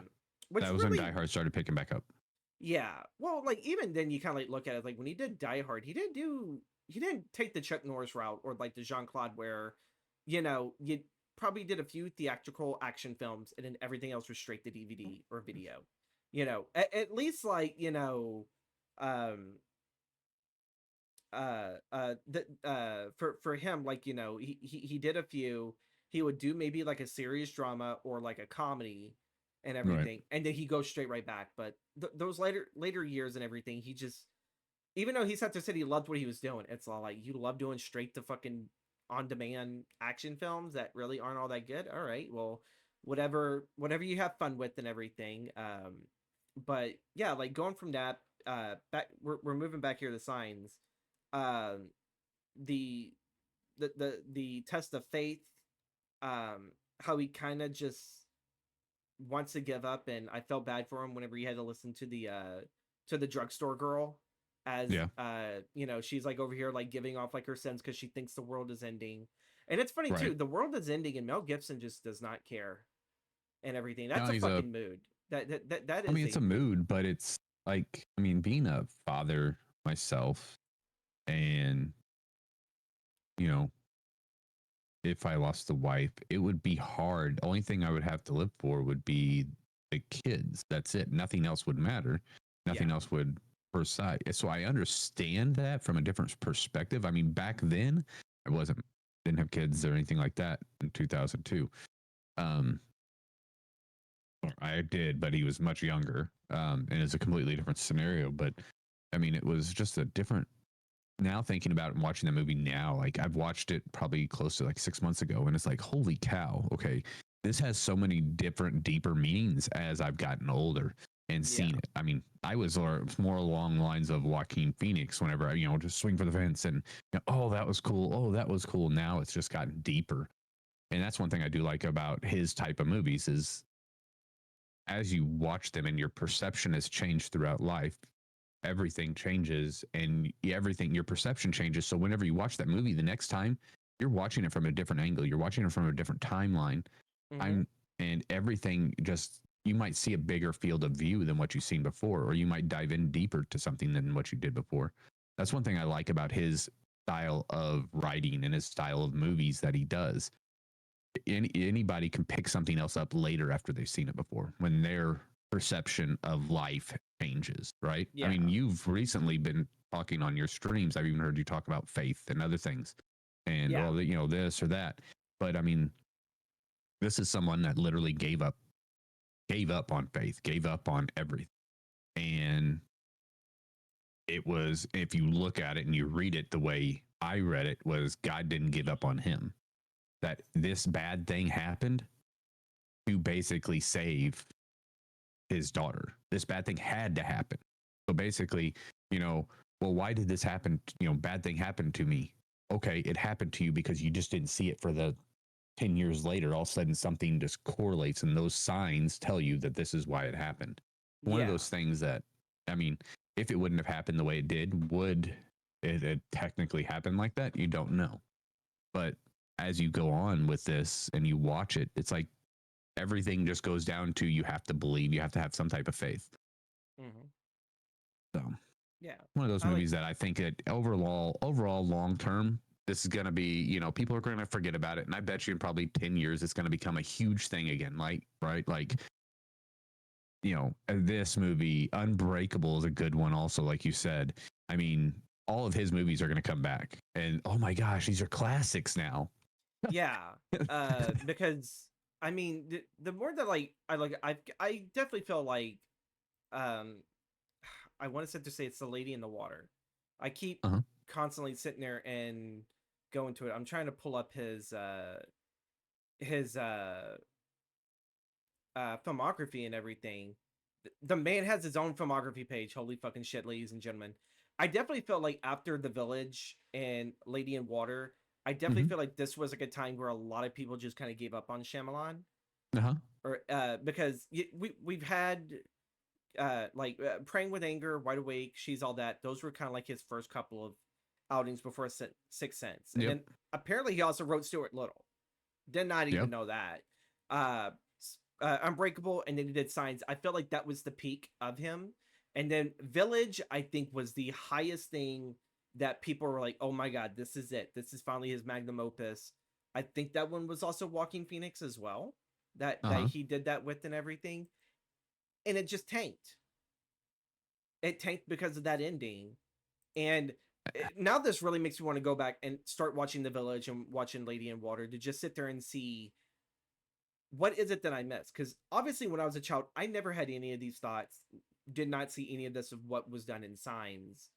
Speaker 1: Which
Speaker 2: That was when
Speaker 1: really,
Speaker 2: Die Hard started picking back up.
Speaker 1: yeah, well, like even then you kind of like look at it like when he did Die Hard, he didn't take the Chuck Norris route or like the Jean Claude where, you know, you probably did a few theatrical action films and then everything else was straight to DVD or video. You know, at least like, you know, um for him, like, you know, he did a few, he would do maybe like a serious drama or like a comedy and
Speaker 2: Right.
Speaker 1: everything, and then he goes straight right back. But those later years and everything, he just, even though he sat there said he loved what he was doing, it's all like, you love doing straight to fucking on demand action films that really aren't all that good. All right, well, whatever you have fun with and everything. But yeah, like going from that, back, we're moving back here to Signs. Um, the the test of faith. How he kind of just wants to give up, and I felt bad for him whenever he had to listen to the drugstore girl as
Speaker 2: Yeah.
Speaker 1: you know, she's like over here like giving off like her sins because she thinks the world is ending. And it's funny too,
Speaker 2: Right.
Speaker 1: the world is ending and Mel Gibson just does not care and everything. That's
Speaker 2: Now
Speaker 1: a
Speaker 2: he's a
Speaker 1: fucking mood. That
Speaker 2: I
Speaker 1: is
Speaker 2: mean, it's a
Speaker 1: mood.
Speaker 2: mood, but it's like, I mean, being a father myself, and you know, if I lost the wife, it would be hard. Only thing I would have to live for would be the kids. That's it. Nothing else would matter. Nothing
Speaker 1: Yeah.
Speaker 2: else would preside. So I understand that from a different perspective. I mean, back then, I didn't have kids or anything like that in 2002. Um, I did, but he was much younger, and it's a completely different scenario. But I mean, it was just a different. Now thinking about it and watching the movie now, like I've watched it probably close to like 6 months ago, and it's like, holy cow, okay, this has so many different, deeper meanings as I've gotten older and
Speaker 1: Yeah.
Speaker 2: seen it. I mean, I was more along the lines of Joaquin Phoenix whenever I, just swing for the fence and, oh, that was cool. Oh, that was cool. Now it's just gotten deeper. And that's one thing I do like about his type of movies is as you watch them and your perception has changed throughout life, everything changes and your perception changes. So whenever you watch that movie the next time, you're watching it from a different angle. You're watching it from a different timeline.
Speaker 1: Mm-hmm.
Speaker 2: And everything just, you might see a bigger field of view than what you've seen before, or you might dive in deeper to something than what you did before. That's one thing I like about his style of writing and his style of movies that he does. Anybody can pick something else up later after they've seen it before when their perception of life changes, right? I
Speaker 1: Yeah.
Speaker 2: mean, you've recently been talking on your streams. I've even heard you talk about faith and other things and,
Speaker 1: Yeah.
Speaker 2: well, this or that. But I mean, this is someone that literally gave up on faith, gave up on everything. And it was, if you look at it and you read it the way I read it, was God didn't give up on him. That this bad thing happened to basically save his daughter. This bad thing had to happen. So basically, well, why did this happen? Bad thing happened to me. Okay, it happened to you because you just didn't see it for the 10 years later. All of a sudden, something just correlates, and those signs tell you that this is why it happened. One of
Speaker 1: Yeah.
Speaker 2: those things that, I mean, if it wouldn't have happened the way it did, would it technically happen like that? You don't know. But as you go on with this and you watch it, it's like everything just goes down to you have to believe, you have to have some type of faith.
Speaker 1: Mm-hmm.
Speaker 2: So
Speaker 1: Yeah.
Speaker 2: one of those
Speaker 1: I like.
Speaker 2: movies that I think that overall long term, this is going to be, people are going to forget about it. And I bet you in probably 10 years, it's going to become a huge thing again. Like, right. Like, this movie, Unbreakable, is a good one. Also, like you said, I mean, all of his movies are going to come back and, oh my gosh, these are classics now.
Speaker 1: Yeah. Because I mean, the more that like I definitely feel like um I want to say it's the Lady in the Water. I keep
Speaker 2: Uh-huh.
Speaker 1: constantly sitting there and going to it. I'm trying to pull up his filmography and everything. The man has his own filmography page. Holy fucking shit, ladies and gentlemen. I definitely felt like after The Village and Lady in Water, I definitely
Speaker 2: Mm-hmm.
Speaker 1: feel like this was like a time where a lot of people just kind of gave up on Shyamalan,
Speaker 2: Uh-huh.
Speaker 1: or because we've had Praying with Anger, Wide Awake, She's All That. Those were kind of like his first couple of outings before Sixth Sense, and
Speaker 2: Yep.
Speaker 1: then apparently he also wrote Stuart Little. Did not even
Speaker 2: Yep.
Speaker 1: know that. Uh, Unbreakable, and then he did Signs. I felt like that was the peak of him, and then Village, I think, was the highest thing that people were like, "Oh my god, this is it. This is finally his magnum opus." I think that one was also Walking Phoenix as well. That
Speaker 2: Uh-huh.
Speaker 1: he did that with and everything, and it just tanked. It tanked because of that ending, and now this really makes me want to go back and start watching The Village and watching Lady in Water to just sit there and see what is it that I missed? Because obviously, when I was a child, I never had any of these thoughts, did not see any of this of what was done in Signs.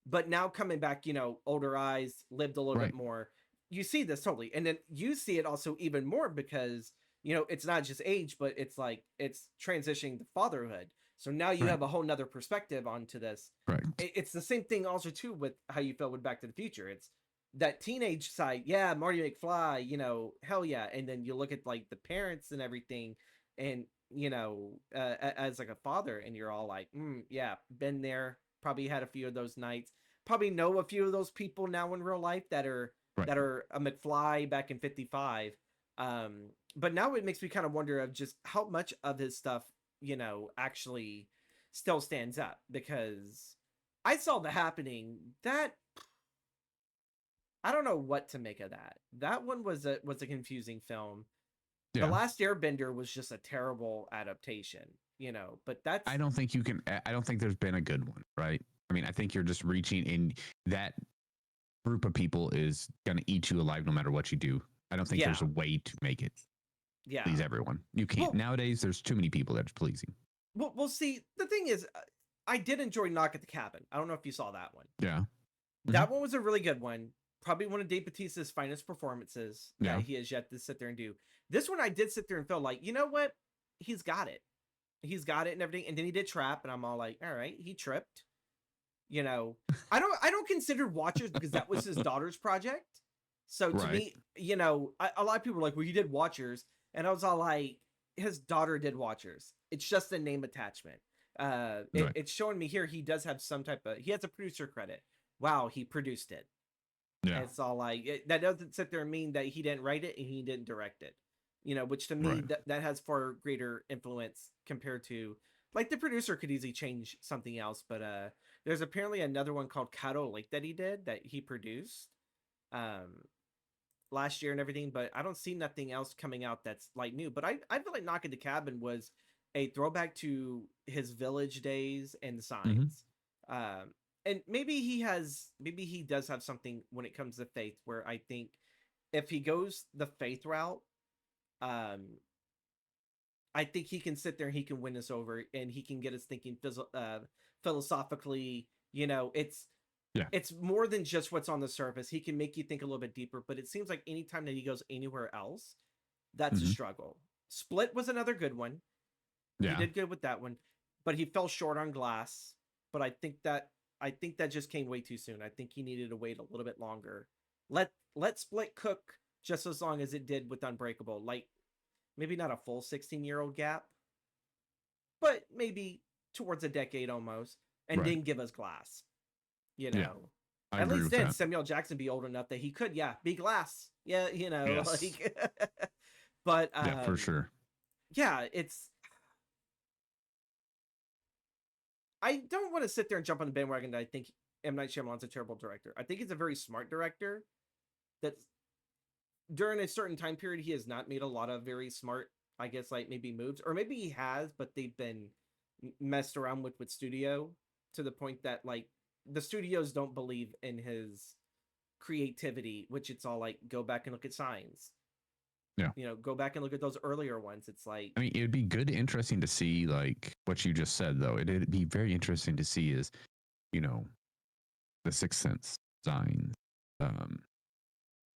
Speaker 1: But now coming back, older eyes, lived a little bit
Speaker 2: Right.
Speaker 1: more, you see this totally. And then you see it also even more because, it's not just age, but it's like it's transitioning to fatherhood. So now you
Speaker 2: Right.
Speaker 1: have a whole nother perspective onto this.
Speaker 2: Correct.
Speaker 1: It's the same thing also too with how you felt with Back to the Future. It's that teenage side, yeah, Marty McFly, hell yeah. And then you look at like the parents and everything, and as like a father, and you're all like, yeah, been there, probably had a few of those nights, probably know a few of those people now in real life that are
Speaker 2: Right.
Speaker 1: a McFly back in 55. But now it makes me kind of wonder of just how much of his stuff actually still stands up, because I saw The Happening. That, I don't know what to make of that. That one was a confusing film. The
Speaker 2: Yeah.
Speaker 1: Last Airbender was just a terrible adaptation, but that's,
Speaker 2: I don't think you can. I don't think there's been a good one, right? I mean, I think you're just reaching in that group of people is going to eat you alive no matter what you do. I don't think
Speaker 1: yeah,
Speaker 2: there's a way to make it
Speaker 1: yeah.
Speaker 2: please everyone. You can't.
Speaker 1: Well,
Speaker 2: Nowadays, there's too many people that's pleasing.
Speaker 1: well, see, the thing is, I did enjoy Knock at the Cabin. I don't know if you saw that one.
Speaker 2: Yeah.
Speaker 1: That one was a really good one. Probably one of Dave Bautista's finest performances
Speaker 2: Yeah.
Speaker 1: that he has yet to sit there and do. This one, I did sit there and feel like, you know what? He's got it. He's got it and everything. And then he did Trap, and I'm all like, all right, he tripped. I don't consider Watchers, because that was his daughter's project. So to
Speaker 2: Right.
Speaker 1: me, a lot of people were like, well, he did Watchers. And I was all like, his daughter did Watchers. It's just a name attachment.
Speaker 2: Right.
Speaker 1: It's showing me here he does have some type of, he has a producer credit. Wow, he produced it.
Speaker 2: Yeah.
Speaker 1: And it's all like, that doesn't sit there and mean that he didn't write it and he didn't direct it. Which to me,
Speaker 2: Right.
Speaker 1: that has far greater influence compared to, like, the producer could easily change something else. But there's apparently another one called Caddo Lake that he did, that he produced last year and everything. But I don't see nothing else coming out that's like new. But I feel like Knock at the Cabin was a throwback to his Village days and the Signs. And maybe he does have something when it comes to faith, where I think if he goes the faith route, I think he can sit there and he can win us over, and he can get us thinking philosophically. It's more than just what's on the surface. He can make you think a little bit deeper, but it seems like anytime that he goes anywhere else, that's a struggle. Split was another good one.
Speaker 2: Yeah.
Speaker 1: He did good with that one, but he fell short on Glass. But I think that just came way too soon. I think he needed to wait a little bit longer. Let Split cook just as long as it did with Unbreakable. Like, maybe not a full 16-year-old gap, but maybe towards a decade almost, and then give us Glass.
Speaker 2: I
Speaker 1: At
Speaker 2: agree
Speaker 1: least
Speaker 2: with
Speaker 1: then
Speaker 2: that.
Speaker 1: Samuel Jackson be old enough that he could, be Glass. Yeah,
Speaker 2: Yes.
Speaker 1: like, but
Speaker 2: Yeah, for sure.
Speaker 1: Yeah, I don't want to sit there and jump on the bandwagon that I think M. Night Shyamalan's a terrible director. I think he's a very smart director. That's, during a certain time period, he has not made a lot of very smart, I guess, like, maybe moves, or maybe he has, but they've been messed around with studio, to the point that, like, the studios don't believe in his creativity, which it's all like, go back and look at Signs.
Speaker 2: Yeah.
Speaker 1: Go back and look at those earlier ones. It's like,
Speaker 2: I mean, it would be interesting to see, like what you just said, though. It'd be very interesting to see is, the Sixth Sense, Signs,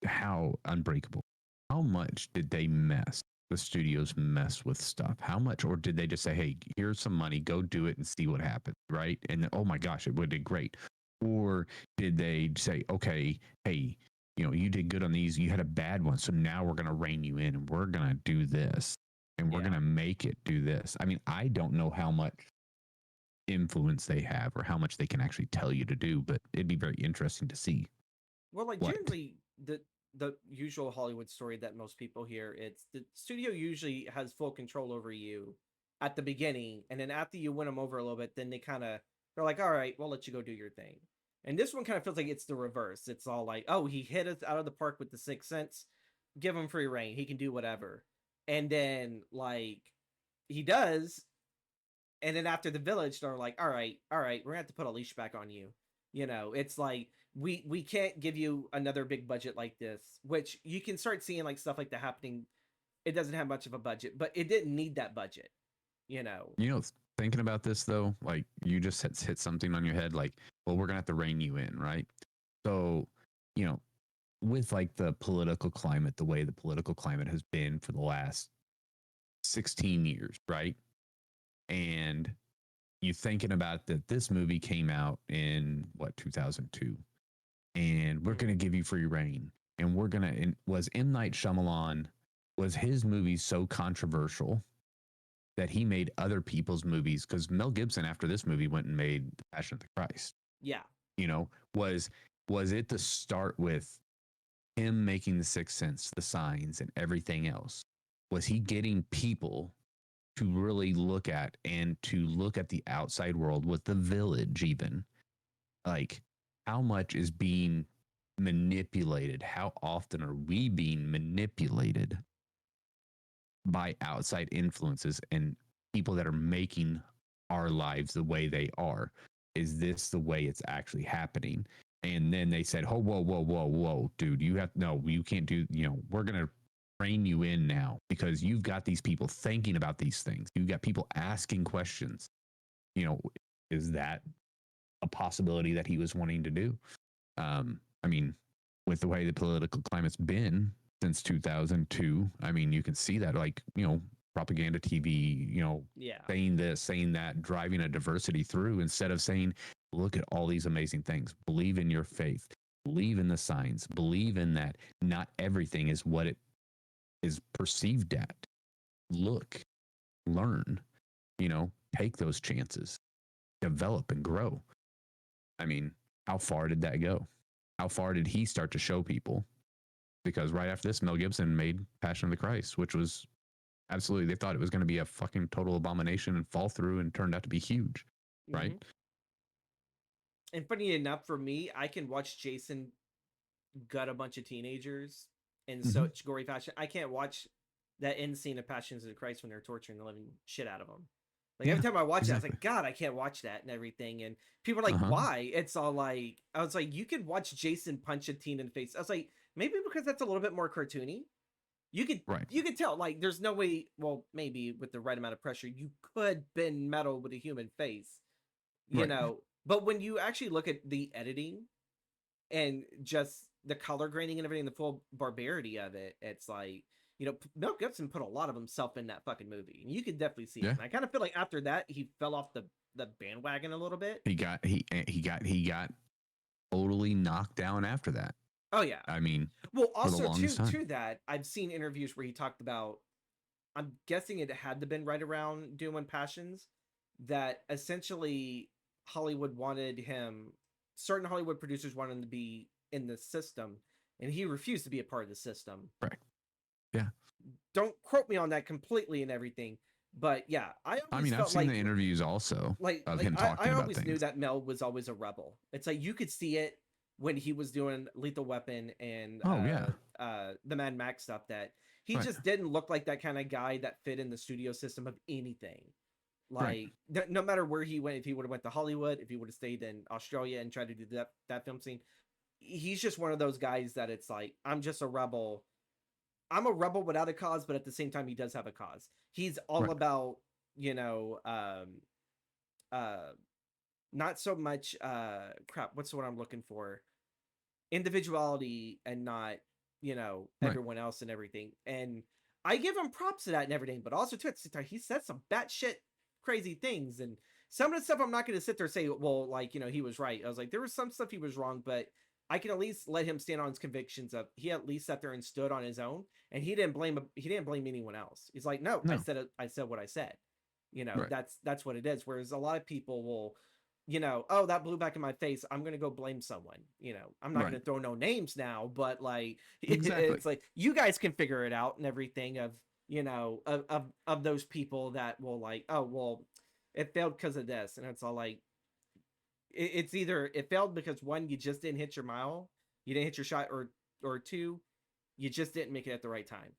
Speaker 2: how Unbreakable, how much did the studios mess with stuff? How much, or did they just say, hey, here's some money, go do it and see what happens, right? And then, oh my gosh, it would be great. Or did they say, okay, hey, you did good on these, you had a bad one, so now we're going to rein you in and we're going to do this and we're going to make it do this. I mean, I don't know how much influence they have or how much they can actually tell you to do, but it'd be very interesting to see.
Speaker 1: well, like, generally the usual Hollywood story that most people hear, it's the studio usually has full control over you at the beginning, and then after you win them over a little bit, then they're like, all right, we'll let you go do your thing. And this one kind of feels like it's the reverse. It's all like, oh, he hit us out of the park with the Sixth Sense, give him free reign, he can do whatever. And then, like, he does, and then after the Village, they're like, all right, we're gonna have to put a leash back on you. It's like, we can't give you another big budget like this, which you can start seeing, like, stuff like that happening. It doesn't have much of a budget, but it didn't need that budget.
Speaker 2: Thinking about this, though, like, you just hit something on your head, like, well, we're gonna have to rein you in, right? So, with, like, the political climate, the way the political climate has been for the last 16 years, right? And you thinking about that, this movie came out in 2002, and we're going to give you free reign, and was M.Night Shyamalan, was his movie so controversial that he made other people's movies? Because Mel Gibson, after this movie, went and made The Passion of the Christ.
Speaker 1: Yeah.
Speaker 2: Was it to start with him making The Sixth Sense, The Signs, and everything else? Was he getting people to really look at and to look at the outside world with the village, even like how much is being manipulated? How often are we being manipulated by outside influences and people that are making our lives the way they are? Is this the way it's actually happening? And then they said, oh, whoa, dude, you have, no, you can't do, we're going to rein you in now because you've got these people thinking about these things. You've got people asking questions. Is that a possibility that he was wanting to do? I mean, with the way the political climate's been since 2002, I mean, you can see that, like, propaganda TV, saying this, saying that, driving a diversity through instead of saying, look at all these amazing things. Believe in your faith. Believe in the signs. Believe in that not everything is what it is perceived at. Look, learn, take those chances, develop and grow. I mean, how far did that go? How far did he start to show people? Because right after this, Mel Gibson made Passion of the Christ, which was absolutely, they thought it was going to be a fucking total abomination and fall through, and turned out to be huge, right?
Speaker 1: And funny enough, for me, I can watch Jason gut a bunch of teenagers in such gory fashion. I can't watch that end scene of Passions of the Christ when they're torturing the living shit out of them. Like, every time I watch it, I was like, God, I can't watch that and everything. And people are like, why? It's all like, I was like, you could watch Jason punch a teen in the face. I was like, maybe because that's a little bit more cartoony. You could tell, like, there's no way, well, maybe with the right amount of pressure, you could bend metal with a human face, you know. But when you actually look at the editing and just the color grading and everything, the full barbarity of it, it's like, Mel Gibson put a lot of himself in that fucking movie, and you could definitely see it. And I kind of feel like after that, he fell off the bandwagon a little bit.
Speaker 2: He got totally knocked down after that.
Speaker 1: Oh yeah.
Speaker 2: I mean,
Speaker 1: well, also to that, I've seen interviews where he talked about, I'm guessing it had to been right around doing Passions, that essentially Hollywood wanted him, certain Hollywood producers wanted him to be in the system, and he refused to be a part of the system.
Speaker 2: Right. Yeah.
Speaker 1: Don't quote me on that completely and everything, but yeah,
Speaker 2: I've seen the interviews also of him talking about things.
Speaker 1: I always knew that Mel was always a rebel. It's like you could see it when he was doing Lethal Weapon and the Mad Max stuff, that he just didn't look like that kind of guy that fit in the studio system of anything. Like, no matter where he went, if he would have went to Hollywood, if he would have stayed in Australia and tried to do that film scene, he's just one of those guys that it's like, I'm just a rebel. I'm a rebel without a cause, but at the same time, he does have a cause. He's all about, not so much, what's the word I'm looking for? Individuality, and not, everyone else and everything. And I give him props to that and everything, but also to it, he said some batshit crazy things. And some of the stuff I'm not going to sit there and say, well, like, he was right. I was like, there was some stuff he was wrong, but I can at least let him stand on his convictions of, he at least sat there and stood on his own, and he didn't blame anyone else. He's like, no. I said what I said. That's what it is. Whereas a lot of people will, oh, that blew back in my face, I'm going to go blame someone. I'm not going to throw no names now, but like, it's like, you guys can figure it out and everything of, of those people that will like, oh, well, it failed because of this. And it's all like, it's either it failed because, one, you just didn't hit your mile, you didn't hit your shot, or two, you just didn't make it at the right time.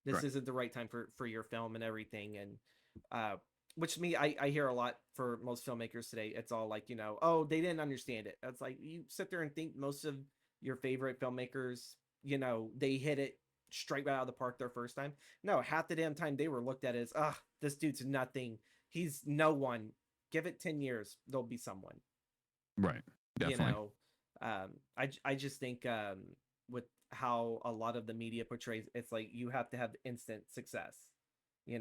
Speaker 1: This isn't the right time for your film and everything. And which to me, I hear a lot for most filmmakers today. It's all like, oh, they didn't understand it. It's like, you sit there and think most of your favorite filmmakers, they hit it straight right out of the park their first time. No, half the damn time they were looked at as, this dude's nothing. He's no one. Give it 10 years, there'll be someone.
Speaker 2: Right. Definitely.
Speaker 1: I just think with how a lot of the media portrays, it's like you have to have instant success. You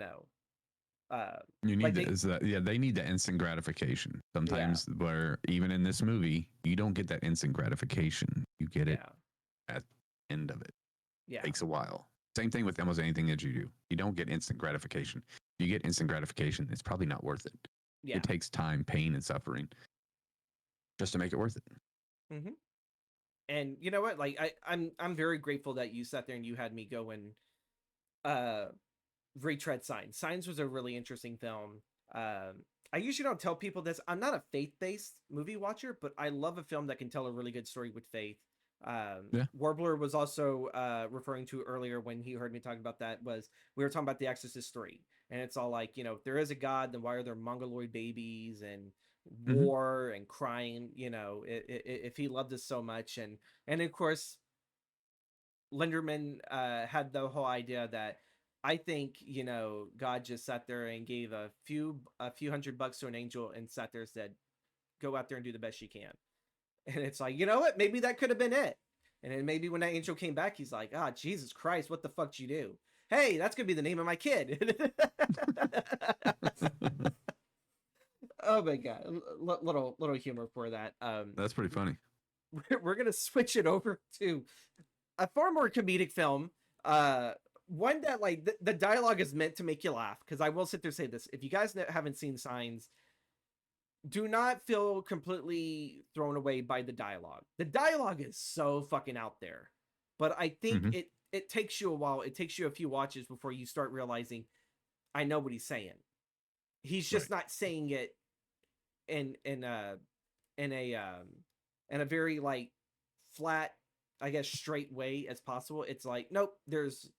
Speaker 1: need
Speaker 2: like they need the instant gratification. Sometimes where even in this movie, you don't get that instant gratification. You get it at the end of it. Yeah. It takes a while. Same thing with almost anything that you do. You don't get instant gratification. If you get instant gratification, it's probably not worth it. Yeah. It takes time, pain, and suffering just to make it worth it.
Speaker 1: Mm-hmm. And you know what? Like I'm very grateful that you sat there and you had me go and retread Signs. Signs was a really interesting film. I usually don't tell people this. I'm not a faith-based movie watcher, but I love a film that can tell a really good story with faith.
Speaker 2: Yeah.
Speaker 1: Warbler was also referring to earlier when he heard me talking about that was we were talking about The Exorcist 3. And it's all like, if there is a God, then why are there mongoloid babies and war and crying? If he loved us so much. And of course, Linderman had the whole idea that I think God just sat there and gave a few $100 to an angel and sat there and said, "Go out there and do the best you can." And it's like, you know what? Maybe that could have been it. And then maybe when that angel came back, he's like, "Ah, Jesus Christ, what the fuck did you do? Hey, that's gonna be the name of my kid." Oh my god, little humor for that.
Speaker 2: That's pretty funny.
Speaker 1: We're gonna switch it over to a far more comedic film. One that like the dialogue is meant to make you laugh. Because I will sit there and say this: if you guys haven't seen Signs, do not feel completely thrown away by the dialogue. The dialogue is so fucking out there, but I think it takes you a while. It takes you a few watches before you start realizing, I know what he's saying. He's just not saying it in a very like flat, I guess, straight way as possible. It's like, nope, there's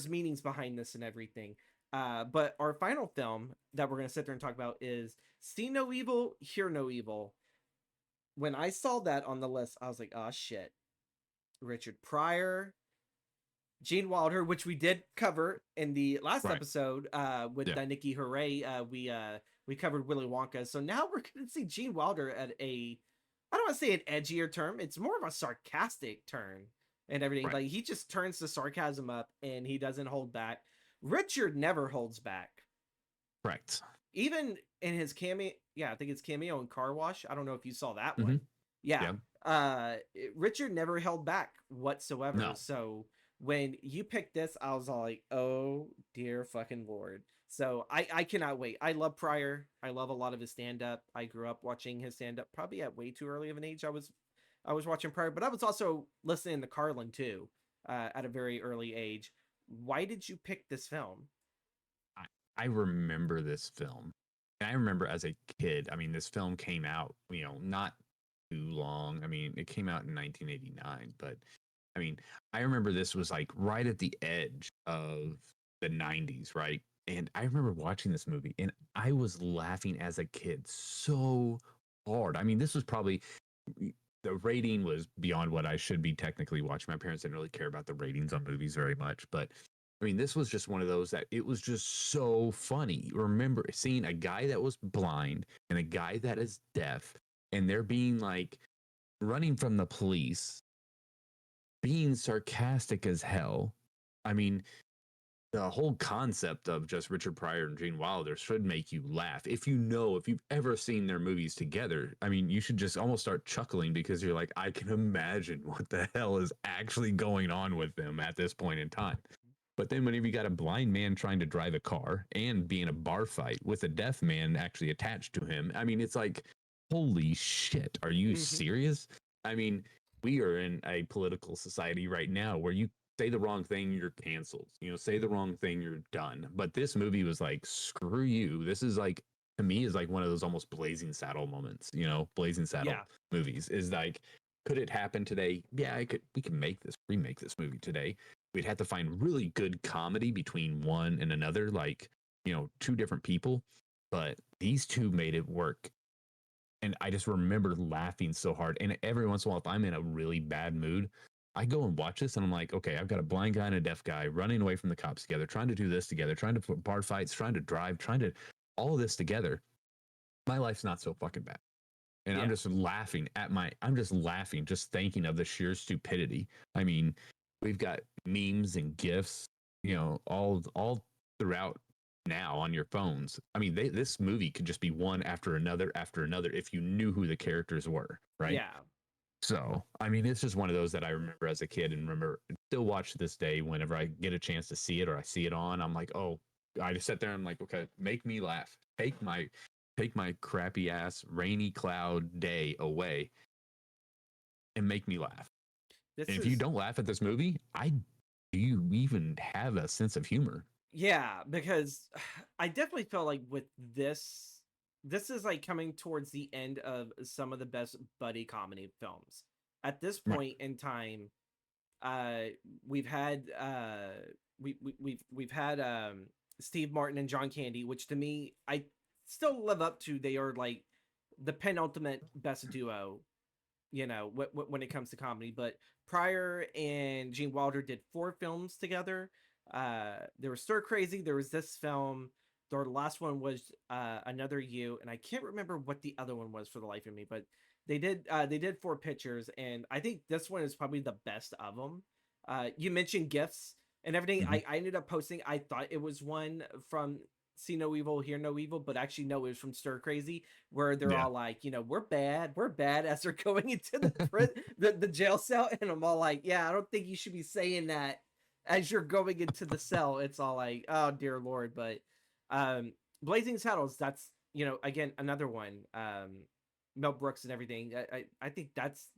Speaker 1: meanings behind this and everything. But our final film that we're gonna sit there and talk about is See No Evil, Hear No Evil. When I saw that on the list, I was like, oh shit. Richard Pryor, Gene Wilder, which we did cover in the last episode with Nikki Hooray. We covered Willy Wonka. So now we're gonna see Gene Wilder at I don't want to say an edgier term. It's more of a sarcastic turn and everything. Like he just turns the sarcasm up and he doesn't hold back. Richard never holds back.
Speaker 2: Correct.
Speaker 1: Even in his cameo, I think it's cameo in Car Wash. I don't know if you saw that one. Yeah. Richard never held back whatsoever. No. So when you picked this, I was all like, oh dear fucking Lord. So I cannot wait. I love Pryor. I love a lot of his stand-up. I grew up watching his stand-up probably at way too early of an age. I was watching Pryor, but I was also listening to Carlin too at a very early age. Why did you pick this film?
Speaker 2: I remember this film. And I remember as a kid, I mean, this film came out, not too long. I mean, it came out in 1989, but I mean, I remember this was like right at the edge of the 90s, right? And I remember watching this movie and I was laughing as a kid so hard. I mean, this was probably, the rating was beyond what I should be technically watching. My parents didn't really care about the ratings on movies very much, but I mean, this was just one of those that it was just so funny. Remember seeing a guy that was blind and a guy that is deaf, and they're being like running from the police, being sarcastic as hell. I mean, the whole concept of just Richard Pryor and Gene Wilder should make you laugh. If you've ever seen their movies together, I mean, you should just almost start chuckling because you're like, I can imagine what the hell is actually going on with them at this point in time. But then whenever you got a blind man trying to drive a car and be in a bar fight with a deaf man actually attached to him, I mean, it's like, holy shit, are you serious? I mean, we are in a political society right now where you say the wrong thing, you're canceled. Say the wrong thing, you're done. But this movie was like, screw you. This is like, to me, is like one of those almost Blazing Saddle moments, Blazing Saddle movies is like, could it happen today? Yeah, we can remake this movie today. We'd have to find really good comedy between one and another, like, two different people. But these two made it work. And I just remember laughing so hard. And every once in a while, if I'm in a really bad mood, I go and watch this and I'm like, okay, I've got a blind guy and a deaf guy running away from the cops together, trying to do this together, trying to put bar fights, trying to drive, trying to all of this together. My life's not so fucking bad. And I'm just laughing just thinking of the sheer stupidity. I mean, we've got memes and GIFs, all throughout now on your phones. I mean, this movie could just be one after another if you knew who the characters were, right?
Speaker 1: Yeah.
Speaker 2: So, I mean, it's just one of those that I remember as a kid and still watch to this day whenever I get a chance to see it or I see it on. I'm like, oh, I just sit there and I'm like, okay, make me laugh. Take my crappy ass rainy cloud day away and make me laugh. And if you don't laugh at this movie, do you even have a sense of humor?
Speaker 1: Yeah, because I definitely felt like with this is like coming towards the end of some of the best buddy comedy films. At this
Speaker 2: Right.
Speaker 1: point in time, uh we've had we've had Steve Martin and John Candy, which to me I still live up to. They are like the penultimate best duo, you know, when it comes to comedy. But Pryor and Gene Wilder did 4 films together. There was Stir Crazy, there was this film, their last one was Another You, and I can't remember what the other one was for the life of me, but they did 4 pictures, and I think this one is probably the best of them. You mentioned gifts and everything.
Speaker 2: Hmm.
Speaker 1: I ended up posting, I thought it was one from See No Evil, Hear No Evil, but actually no, it was from Stir Crazy, where they're
Speaker 2: Yeah.
Speaker 1: all like, you know, we're bad, as they're going into the jail cell, and I'm all like, yeah, I don't think you should be saying that as you're going into the cell. It's all like, oh dear lord. But um Blazing Saddles, that's, you know, again, another one. Mel Brooks and everything. I think that's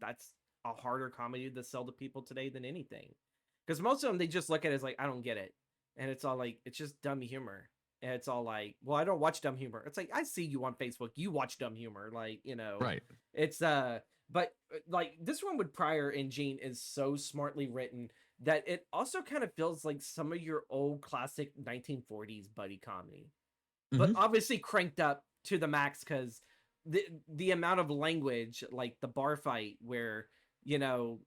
Speaker 1: a harder comedy to sell to people today than anything, because most of them, they just look at it as like, I don't get it, and it's all like, it's just dumb humor. And it's all like, well, I don't watch dumb humor. It's like, I see you on Facebook, you watch dumb humor, like, you know.
Speaker 2: Right.
Speaker 1: It's but like this one with Pryor and Gene is so smartly written that it also kind of feels like some of your old classic 1940s buddy comedy, but
Speaker 2: Hmm.
Speaker 1: obviously cranked up to the max, because the amount of language, like the bar fight where, you know,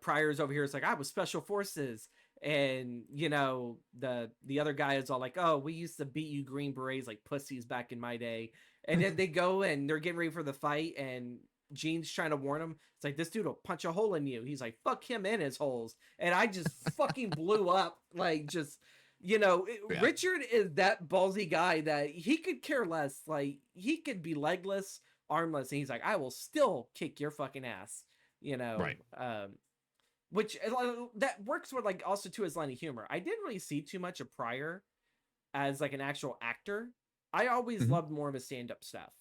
Speaker 1: Pryor's over here, it's like, I was special forces, and you know, the other guy is all like, oh, we used to beat you Green Berets like pussies back in my day. And then they go and they're getting ready for the fight, and Gene's trying to warn him. It's like, this dude will punch a hole in you. He's like, fuck him in his holes. And I just fucking blew up, like, just, you know,
Speaker 2: Yeah.
Speaker 1: Richard is that ballsy guy that he could care less. Like, he could be legless, armless, and he's like, I will still kick your fucking ass, you know.
Speaker 2: Right.
Speaker 1: Which that works with, like, also to his line of humor. I didn't really see too much of Pryor as like an actual actor. I always
Speaker 2: Hmm.
Speaker 1: loved more of his stand-up stuff.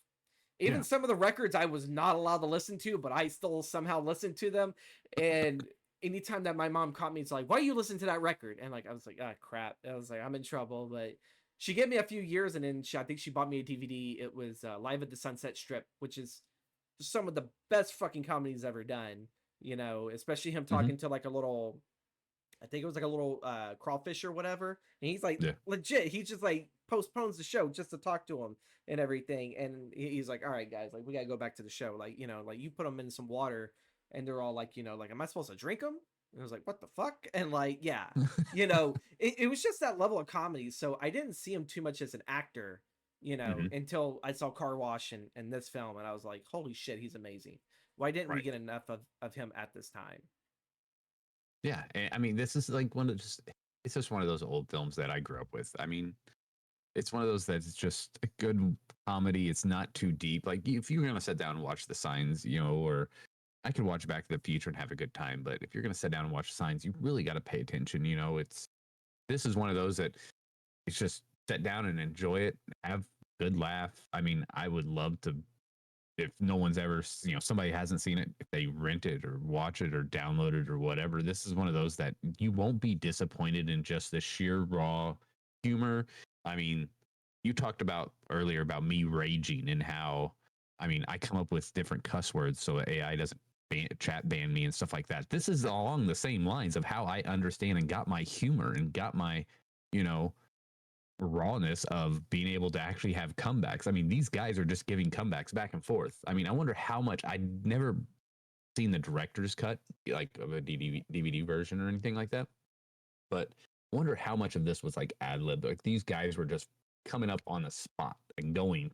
Speaker 1: Even
Speaker 2: Yeah.
Speaker 1: some of the records I was not allowed to listen to, but I still somehow listened to them. And anytime that my mom caught me, it's like, why you listen to that record? And like, I was like, ah, crap. I was like, I'm in trouble. But she gave me a few years, and then I think she bought me a DVD. It was Live at the Sunset Strip, which is some of the best fucking comedies ever done. You know, especially him
Speaker 2: Hmm.
Speaker 1: talking to like a little, I think it was like a little crawfish or whatever. And he's like,
Speaker 2: Yeah.
Speaker 1: legit, he just like postpones the show just to talk to him and everything. And he's like, all right, guys, like, we got to go back to the show. Like, you know, like, you put them in some water, and they're all like, you know, like, am I supposed to drink them? And I was like, what the fuck? And like, yeah, you know, it was just that level of comedy. So I didn't see him too much as an actor, you know,
Speaker 2: Hmm.
Speaker 1: until I saw Car Wash and this film. And I was like, holy shit, he's amazing. Why didn't we
Speaker 2: Right.
Speaker 1: get enough of him at this time?
Speaker 2: Yeah. And, I mean, this is like one of just, it's just one of those old films that I grew up with. I mean, it's one of those that's just a good comedy. It's not too deep. Like, if you're gonna sit down and watch The Signs, you know, or I could watch Back to the Future and have a good time, but if you're gonna sit down and watch Signs, you really got to pay attention. You know, this is one of those that it's just sit down and enjoy it, have a good laugh. I mean, I would love to, if no one's ever, you know, somebody hasn't seen it, if they rent it or watch it or download it or whatever, this is one of those that you won't be disappointed in just the sheer raw humor. I mean, you talked about earlier about me raging and how, I mean, I come up with different cuss words so AI doesn't chat ban me and stuff like that. This is along the same lines of how I understand and got my humor and got my, you know, rawness of being able to actually have comebacks. I mean, these guys are just giving comebacks back and forth. I mean, I wonder how much. I'd never seen the director's cut, like of a DVD version or anything like that, but I wonder how much of this was like ad lib. Like, these guys were just coming up on the spot and going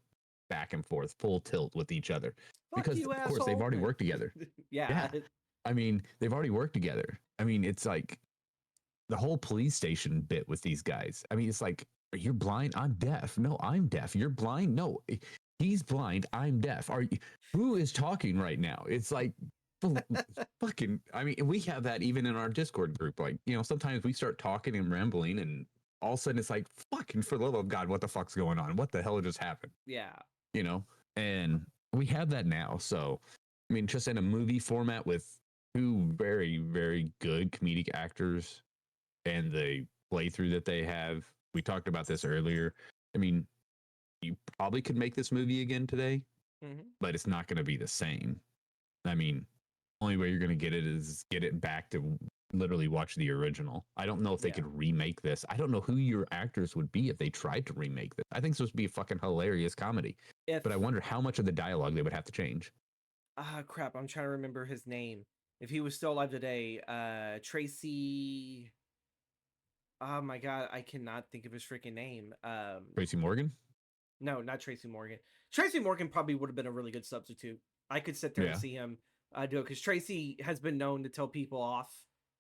Speaker 2: back and forth full tilt with each other,
Speaker 1: Fuck
Speaker 2: because
Speaker 1: you,
Speaker 2: of course they've
Speaker 1: asshole.
Speaker 2: already worked together.
Speaker 1: Yeah.
Speaker 2: Yeah, I mean, they've already worked together. I mean, it's like the whole police station bit with these guys. I mean, it's like, you're blind, I'm deaf. No, I'm deaf. You're blind. No, he's blind, I'm deaf. Are you, who is talking right now? It's like, fucking, I mean, we have that even in our Discord group. Like, you know, sometimes we start talking and rambling, and all of a sudden it's like, fucking, for the love of God, what the fuck's going on? What the hell just happened?
Speaker 1: Yeah.
Speaker 2: You know? And we have that now. So, I mean, just in a movie format with two very, very good comedic actors and the playthrough that they have, we talked about this earlier. I mean, you probably could make this movie again today, but it's not going to be the same. I mean, only way you're going to get it is get it back to literally watch the original. I don't know if they could remake this. I don't know who your actors would be if they tried to remake this. I think this would be a fucking hilarious comedy. But I wonder how much of the dialogue they would have to change.
Speaker 1: Crap, I'm trying to remember his name. If he was still alive today, Tracy. Oh my god, I cannot think of his freaking name.
Speaker 2: Tracy Morgan?
Speaker 1: No, not Tracy Morgan. Tracy Morgan probably would have been a really good substitute. I could sit there and see him do it because Tracy has been known to tell people off,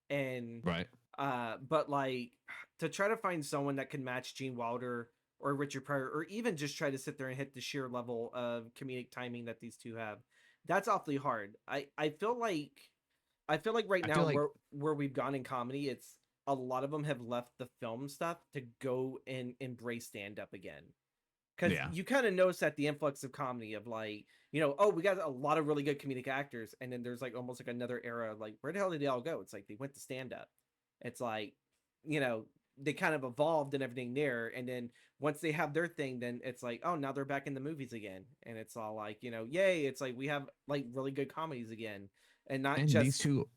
Speaker 1: and but like to try to find someone that can match Gene Wilder or Richard Pryor, or even just try to sit there and hit the sheer level of comedic timing that these two have, that's awfully hard. I feel like right now where we've gone in comedy, it's a lot of them have left the film stuff to go and embrace stand up again. Because you kind of notice that the influx of comedy of like, you know, oh, we got a lot of really good comedic actors, and then there's like almost like another era of like, where the hell did they all go? It's like they went to stand up. It's like, you know, they kind of evolved and everything there, and then once they have their thing, then it's like, oh, now they're back in the movies again, and it's all like, you know, yay! It's like we have like really good comedies again, and not just
Speaker 2: these two,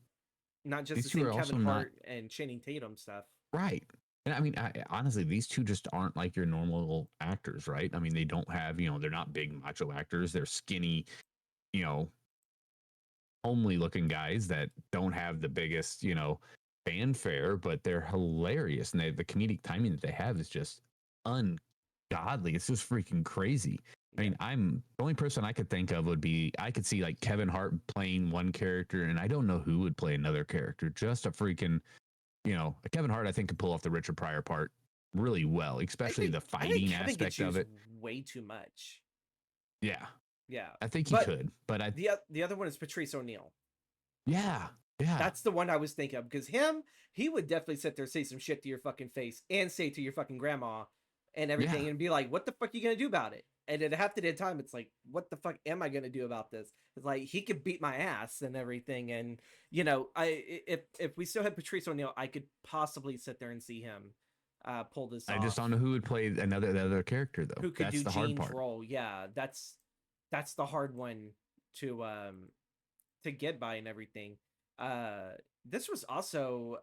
Speaker 1: not just the same Kevin Hart and Channing Tatum stuff,
Speaker 2: right? And I mean, honestly, these two just aren't like your normal actors, right? I mean, they don't have, you know, they're not big macho actors. They're skinny, you know, homely looking guys that don't have the biggest, you know, fanfare, but they're hilarious. And the comedic timing that they have is just ungodly. It's just freaking crazy. I mean, the only person I could think of would be, I could see like Kevin Hart playing one character, and I don't know who would play another character. Just a freaking, you know, Kevin Hart, I think, could pull off the Richard Pryor part really well, especially the fighting aspect of it.
Speaker 1: Way too much.
Speaker 2: Yeah.
Speaker 1: Yeah.
Speaker 2: I think he could, but
Speaker 1: the other one is Patrice O'Neal.
Speaker 2: Yeah. Yeah.
Speaker 1: That's the one I was thinking of, because he would definitely sit there and say some shit to your fucking face and say to your fucking grandma and everything and be like, what the fuck are you going to do about it? And at half the time, it's like, what the fuck am I going to do about this? It's like, he could beat my ass and everything. And, you know, if we still had Patrice O'Neal, I could possibly sit there and see him pull this off.
Speaker 2: I just don't know who would play the other character, though.
Speaker 1: Who could do Gene's role. Yeah, that's the hard one to get by and everything. This was also,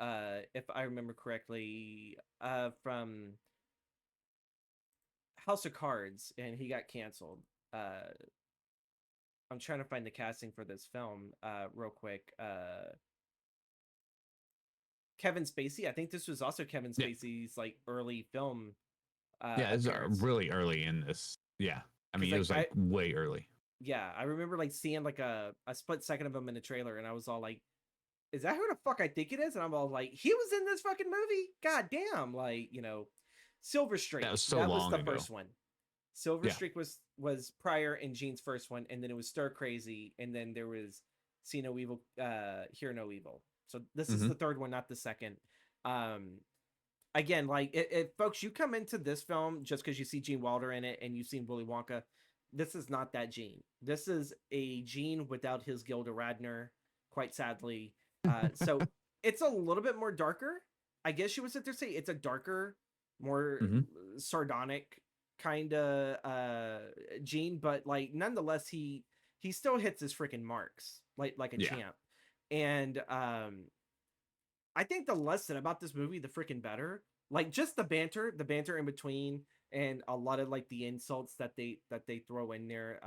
Speaker 1: if I remember correctly, from House of Cards, and he got canceled. I'm trying to find the casting for this film real quick. Kevin Spacey. I think this was also Kevin Spacey's like early film.
Speaker 2: It's really early in this. Yeah, I mean, it was like way early.
Speaker 1: Yeah, I remember like seeing like a split second of him in a trailer, and I was all like, "Is that who the fuck I think it is?" And I'm all like, "He was in this fucking movie? God damn!" Like, you know, Silver Streak.
Speaker 2: That was so long
Speaker 1: the
Speaker 2: ago.
Speaker 1: First one. Silver Streak was Pryor and Gene's first one, and then it was Stir Crazy, and then there was See No Evil, Hear No Evil. So this is the third one, not the second. Again, like, if folks, you come into this film just because you see Gene Wilder in it and you've seen Willy Wonka, this is not that Gene. This is a Gene without his Gilda Radner, quite sadly. So it's a little bit more darker. I guess you would sit there and say it's a darker, more sardonic kind of Gene, but like nonetheless, he still hits his freaking marks like a champ. And I think the less said about this movie, the freaking better. Like, just the banter in between, and a lot of like the insults that they throw in there.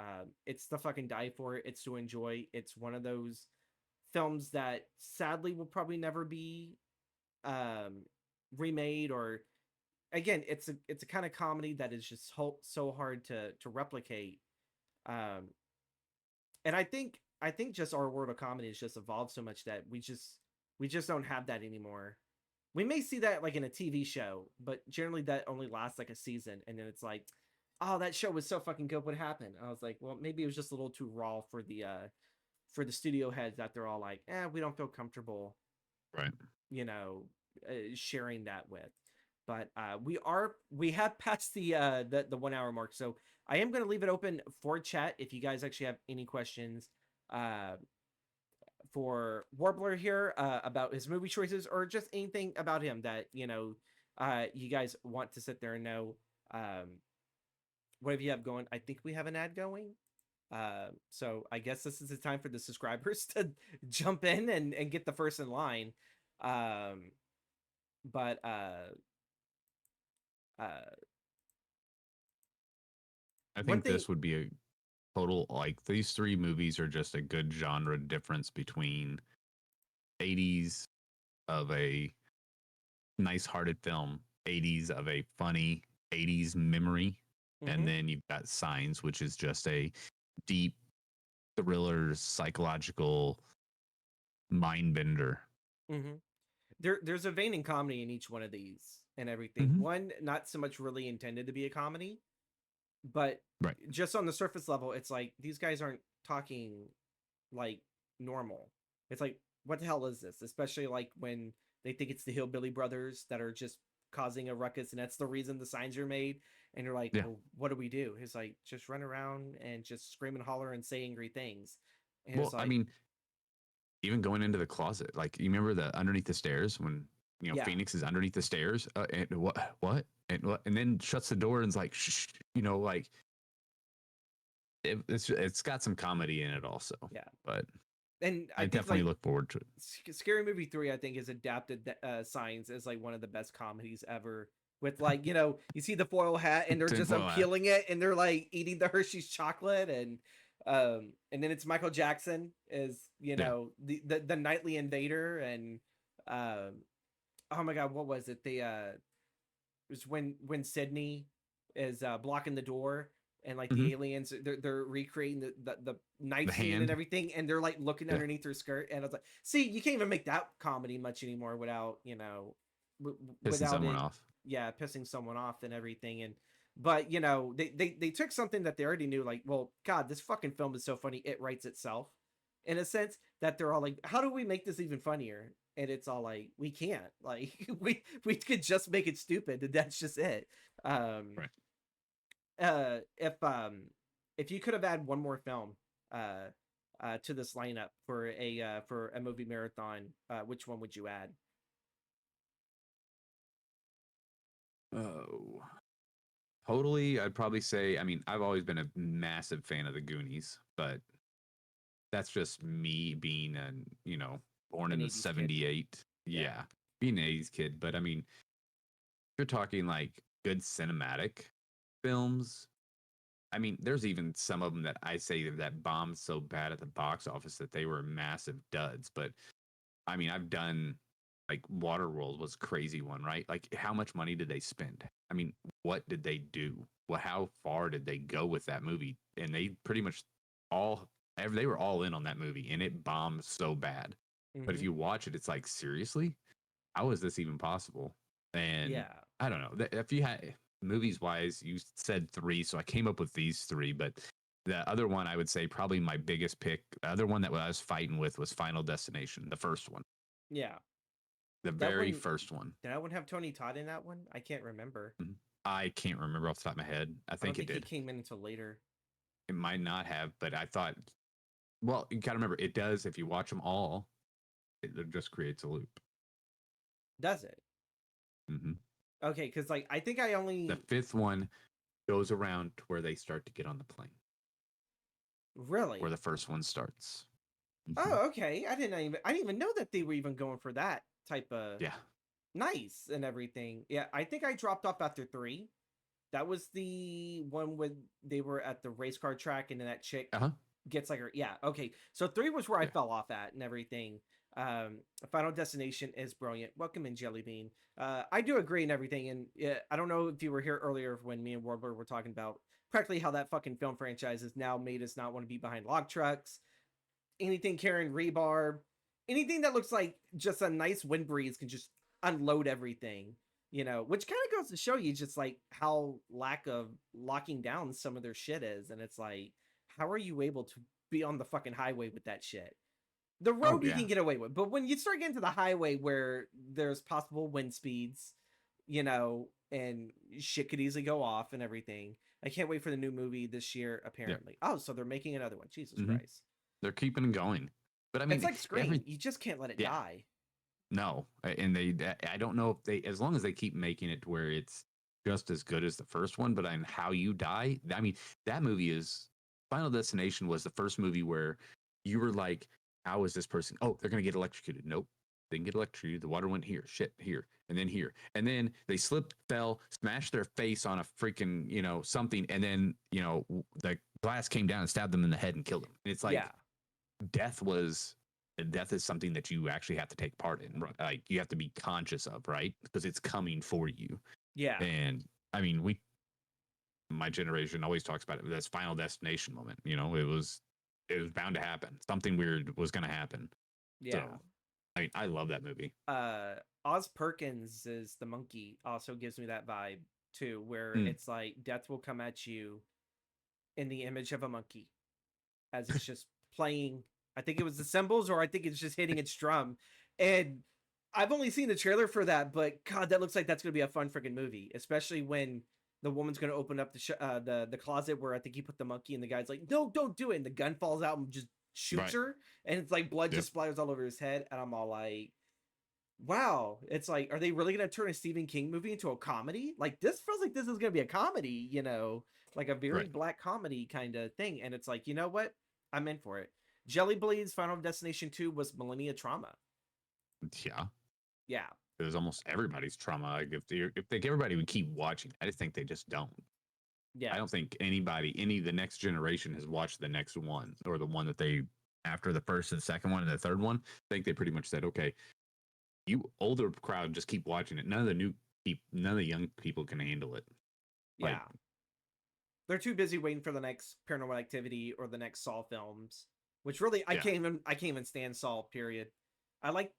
Speaker 1: It's to fucking die for. It's to enjoy. It's one of those films that sadly will probably never be remade, or again, it's a kind of comedy that is just so hard to replicate. And I think just our world of comedy has just evolved so much that we just don't have that anymore. We may see that like in a TV show, but generally that only lasts like a season, and then it's like, oh, that show was so fucking good. What happened? I was like, well, maybe it was just a little too raw for the studio heads, that they're all like, we don't feel comfortable,
Speaker 2: right?
Speaker 1: You know, sharing that with. But we have passed the 1 hour mark, so I am going to leave it open for chat if you guys actually have any questions for Warbler here about his movie choices, or just anything about him that, you know, you guys want to sit there and know whatever you have going. I think we have an ad going. So I guess this is the time for the subscribers to jump in and get the first in line. But
Speaker 2: I
Speaker 1: one
Speaker 2: think
Speaker 1: thing,
Speaker 2: this would be a total, like, these three movies are just a good genre difference between 80s of a nice hearted film, 80s of a funny 80s memory, and
Speaker 1: mhm,
Speaker 2: then you've got Signs, which is just a deep thriller, psychological mind bender.
Speaker 1: mhm. There's a vein in comedy in each one of these and everything.
Speaker 2: Mm-hmm.
Speaker 1: One not so much really intended to be a comedy, but
Speaker 2: Right.
Speaker 1: just on the surface level, it's like these guys aren't talking like normal. It's like, what the hell is this? Especially like when they think it's the Hillbilly Brothers that are just causing a ruckus, and that's the reason the signs are made. And you're like,
Speaker 2: Yeah.
Speaker 1: well, what do we do? He's like, just run around and just scream and holler and say angry things. And
Speaker 2: Well,
Speaker 1: it's
Speaker 2: I
Speaker 1: like,
Speaker 2: mean, even going into the closet, like, you remember the underneath the stairs when, you know,
Speaker 1: yeah,
Speaker 2: Phoenix is underneath the stairs, and and then shuts the door and is like, shh, you know, like, it's got some comedy in it also.
Speaker 1: yeah.
Speaker 2: But
Speaker 1: And
Speaker 2: I
Speaker 1: I think
Speaker 2: definitely
Speaker 1: like
Speaker 2: look forward to it.
Speaker 1: Scary Movie 3, I think, has adapted Signs as like one of the best comedies ever. With like, you know, you see the foil hat and they're just
Speaker 2: Tinfoil hat.
Speaker 1: unpeeling it and they're like eating the Hershey's chocolate, and then it's Michael Jackson as, you
Speaker 2: Yeah.
Speaker 1: know, the nightly invader. And oh my god, what was it? It was when Sydney is blocking the door, and like
Speaker 2: Mm-hmm.
Speaker 1: the aliens, they're recreating the
Speaker 2: The
Speaker 1: night scene and
Speaker 2: hand.
Speaker 1: everything, and they're like looking
Speaker 2: Yeah.
Speaker 1: underneath her skirt. And I was like, see, you can't even make that comedy much anymore without, you know,
Speaker 2: Pissing
Speaker 1: without
Speaker 2: someone
Speaker 1: it,
Speaker 2: off.
Speaker 1: yeah, pissing someone off and everything. And but you know, they took something that they already knew, like, well, god, this fucking film is so funny it writes itself, in a sense, that they're all like, how do we make this even funnier? And it's all like, we can't, like, we could just make it stupid, and that's just it. um
Speaker 2: Right.
Speaker 1: uh if um if you could have had one more film uh to this lineup for a movie marathon, which one would you add?
Speaker 2: Oh. Totally, I'd probably say, I mean, I've always been a massive fan of the Goonies, but that's just me being an, you know, born
Speaker 1: An
Speaker 2: in the
Speaker 1: 80s kid.
Speaker 2: 78.
Speaker 1: Yeah.
Speaker 2: Yeah. Being an 80s kid. But I mean, if you're talking like good cinematic films, I mean, there's even some of them that I say that bombed so bad at the box office that they were massive duds. But I mean, I've done, like, Waterworld was a crazy one, right? Like, how much money did they spend? I mean, what did they do? Well, how far did they go with that movie? And they pretty much they were all in on that movie, and it bombed so bad. But if
Speaker 1: Hmm.
Speaker 2: you watch it, it's like, seriously, how is this even possible? And
Speaker 1: Yeah.
Speaker 2: I don't know. If you had movies wise, you said three, so I came up with these three. But the other one, I would say probably my biggest pick. The other one that I was fighting with was Final Destination, the first one,
Speaker 1: Yeah.
Speaker 2: the
Speaker 1: That
Speaker 2: very
Speaker 1: one,
Speaker 2: first one.
Speaker 1: did that one have Tony Todd in that one? I can't remember.
Speaker 2: Mhm. I can't remember off the top of my head. I
Speaker 1: I don't
Speaker 2: think it
Speaker 1: think he
Speaker 2: did.
Speaker 1: came in until later.
Speaker 2: It might not have, but I thought, well, you gotta remember, it does. If you watch them all, it just creates a loop.
Speaker 1: Does it?
Speaker 2: Hmm.
Speaker 1: Okay, because like I think I
Speaker 2: The
Speaker 1: only
Speaker 2: fifth one goes around to where they start to get on the plane, where
Speaker 1: really.
Speaker 2: the first one starts. Hmm.
Speaker 1: Oh, okay. I didn't even know that they were even going for that type of
Speaker 2: Yeah.
Speaker 1: nice and everything. Yeah, I think I dropped off after 3. That was the one when they were at the race car track, and then that chick
Speaker 2: Uh huh.
Speaker 1: gets like her, yeah, okay. So 3 was where I
Speaker 2: Yeah.
Speaker 1: fell off at and everything. Final Destination is brilliant. Welcome in, Jelly Bean. I do agree and everything. And I don't know if you were here earlier when me and Warbler were talking about practically how that fucking film franchise has now made us not want to be behind log trucks, anything carrying rebar, anything that looks like just a nice wind breeze can just unload everything, you know, which kind of goes to show you just like how lack of locking down some of their shit is. And it's like, how are you able to be on the fucking highway with that shit? The
Speaker 2: Oh
Speaker 1: road you
Speaker 2: yeah.
Speaker 1: can get away with, but when you start getting to the highway where there's possible wind speeds, you know, and shit could easily go off and everything. I can't wait for the new movie this year,
Speaker 2: Yeah.
Speaker 1: apparently. Oh, so they're making another one. Jesus
Speaker 2: Hmm.
Speaker 1: Christ.
Speaker 2: They're keeping it going. But I
Speaker 1: It's
Speaker 2: mean,
Speaker 1: like Scream. You just can't let it
Speaker 2: yeah.
Speaker 1: die.
Speaker 2: No, and I don't know if they, as long as they keep making it to where it's just as good as the first one, but on how you die, I mean, that movie is Final Destination was the first movie where you were like, how is this person? Oh, they're gonna get electrocuted. Nope, they didn't get electrocuted. The water went here, shit here, and then they slipped, fell, smashed their face on a freaking something, and then the glass came down and stabbed them in the head and killed them. And it's like
Speaker 1: Yeah.
Speaker 2: death was death is something that you actually have to take part in. Like you have to be conscious of, right? Because it's coming for you.
Speaker 1: Yeah.
Speaker 2: And I mean, my generation always talks about it. That's Final Destination moment. It was bound to happen. Something weird was going to happen.
Speaker 1: Yeah.
Speaker 2: So, I love that movie.
Speaker 1: Oz Perkins is the monkey also gives me that vibe too, where it's like death will come at you in the image of a monkey as it's just playing. I think it was the cymbals, or I think it's just hitting its drum. And I've only seen the trailer for that, but God, that looks like that's gonna be a fun freaking movie, especially when the woman's gonna open up the closet where I think he put the monkey, and the guy's like, "No, don't do it," and the gun falls out and just shoots her, and it's like blood just splatters all over his head, and I'm all like, wow, it's like, are they really gonna turn a Stephen King movie into a comedy? Like, this feels like this is gonna be a comedy, like a very black comedy kind of thing. And it's like, you know what? I'm in for it. Jelly Bleed's Final Destination 2 was millennia trauma. Yeah.
Speaker 2: It was almost everybody's trauma. Like if everybody would keep watching, I just think they just don't.
Speaker 1: Yeah.
Speaker 2: I don't think any of the next generation has watched the next one, or the one that they, after the first and second one and the third one. I think they pretty much said, okay, you older crowd just keep watching it. None of the young people can handle it.
Speaker 1: Yeah. They're too busy waiting for the next Paranormal Activity or the next Saw films, which really I can't even stand Saw, period. I like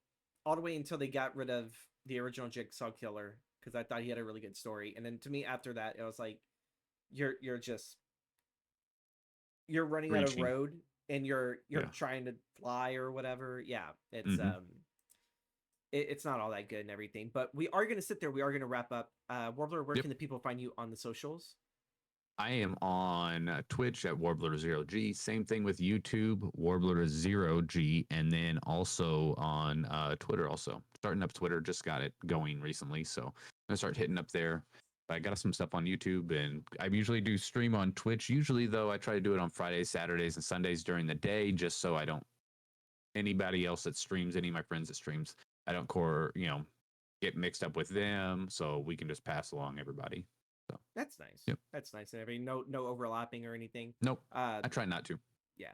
Speaker 1: all the way until they got rid of the original Jigsaw Killer, because I thought he had a really good story. And then to me after that, it was like, you're running out of road, and you're trying to fly or whatever. Yeah, it's it's not all that good and everything. But we are gonna sit there. We are gonna wrap up. Warbler, where can the people find you on the socials?
Speaker 2: I am on Twitch at Warbler0g. Same thing with YouTube, Warbler0g, and then also on Twitter. Also starting up Twitter, just got it going recently, so I'm gonna start hitting up there. But I got some stuff on YouTube, and I usually do stream on Twitch. Usually, though, I try to do it on Fridays, Saturdays, and Sundays during the day, just so I don't anybody else that streams, any of my friends that streams, I don't get mixed up with them, so we can just pass along everybody. So
Speaker 1: that's nice. That's nice. And no overlapping or anything.
Speaker 2: Nope. I try not to.
Speaker 1: Yeah,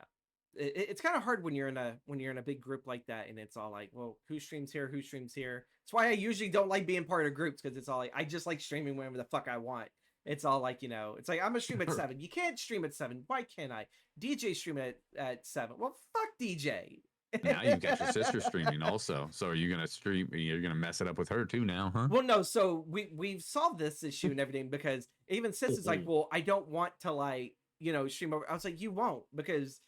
Speaker 1: it's kind of hard when you're in a big group like that, and it's all like, well, who streams here? Who streams here? That's why I usually don't like being part of groups, because it's all like, I just like streaming whenever the fuck I want. It's all like, it's like, I'm gonna stream at 7. You can't stream at 7. Why can't I? DJ stream at 7. Well, fuck DJ.
Speaker 2: Now you've got your sister streaming also. So are you gonna stream? You're gonna mess it up with her too now, huh?
Speaker 1: Well, no. So we've solved this issue and everything, because even sis is like, well, I don't want to stream over. I was like, you won't, because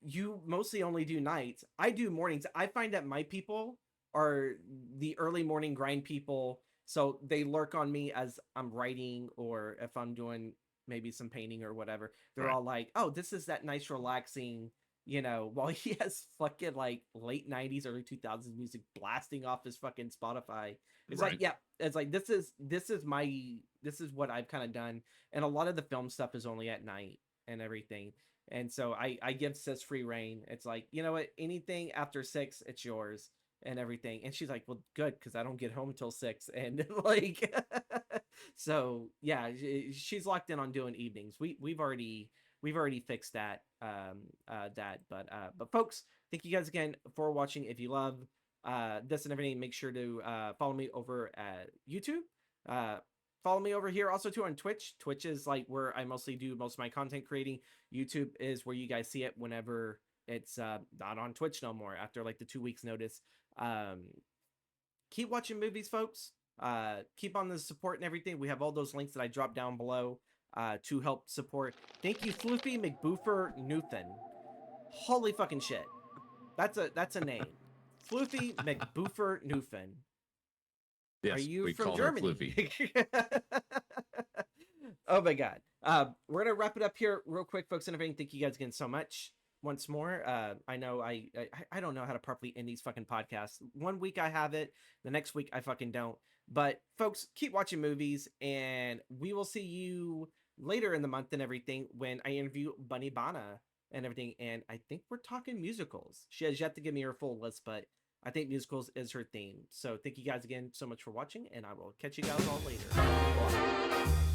Speaker 1: you mostly only do nights. I do mornings. I find that my people are the early morning grind people, so they lurk on me as I'm writing, or if I'm doing maybe some painting or whatever. They're all like, oh, this is that nice relaxing, while he has fucking like late 90s, early 2000s music blasting off his fucking Spotify. It's like, yeah, it's like, this is what I've kind of done. And a lot of the film stuff is only at night and everything. And so I give sis free reign. It's like, you know what, anything after 6, it's yours and everything. And she's like, well, good, because I don't get home until 6. And like, so yeah, she's locked in on doing evenings. We've already fixed that. But folks, thank you guys again for watching. If you love this and everything, make sure to follow me over at YouTube. Follow me over here also too on Twitch. Twitch is like where I mostly do most of my content creating. YouTube is where you guys see it whenever it's not on Twitch no more, after like the 2 weeks notice. Keep watching movies, folks. Keep on the support and everything. We have all those links that I dropped down below to help support. Thank you, Floofy McBoofer Newton. Holy fucking shit. That's a name. Floofy McBoofer Newton.
Speaker 2: Yes,
Speaker 1: are you
Speaker 2: we
Speaker 1: from
Speaker 2: call
Speaker 1: Germany?
Speaker 2: Her
Speaker 1: Oh my god. We're gonna wrap it up here real quick, folks, and everything. Thank you guys again so much. once more. I know I don't know how to properly end these fucking podcasts. One week I have it, the next week I fucking don't. But folks, keep watching movies, and we will see you later in the month and everything when I interview Bunny Bana and everything. And I think we're talking musicals. She has yet to give me her full list, but I think musicals is her theme. So thank you guys again so much for watching, and I will catch you guys all later. Bye.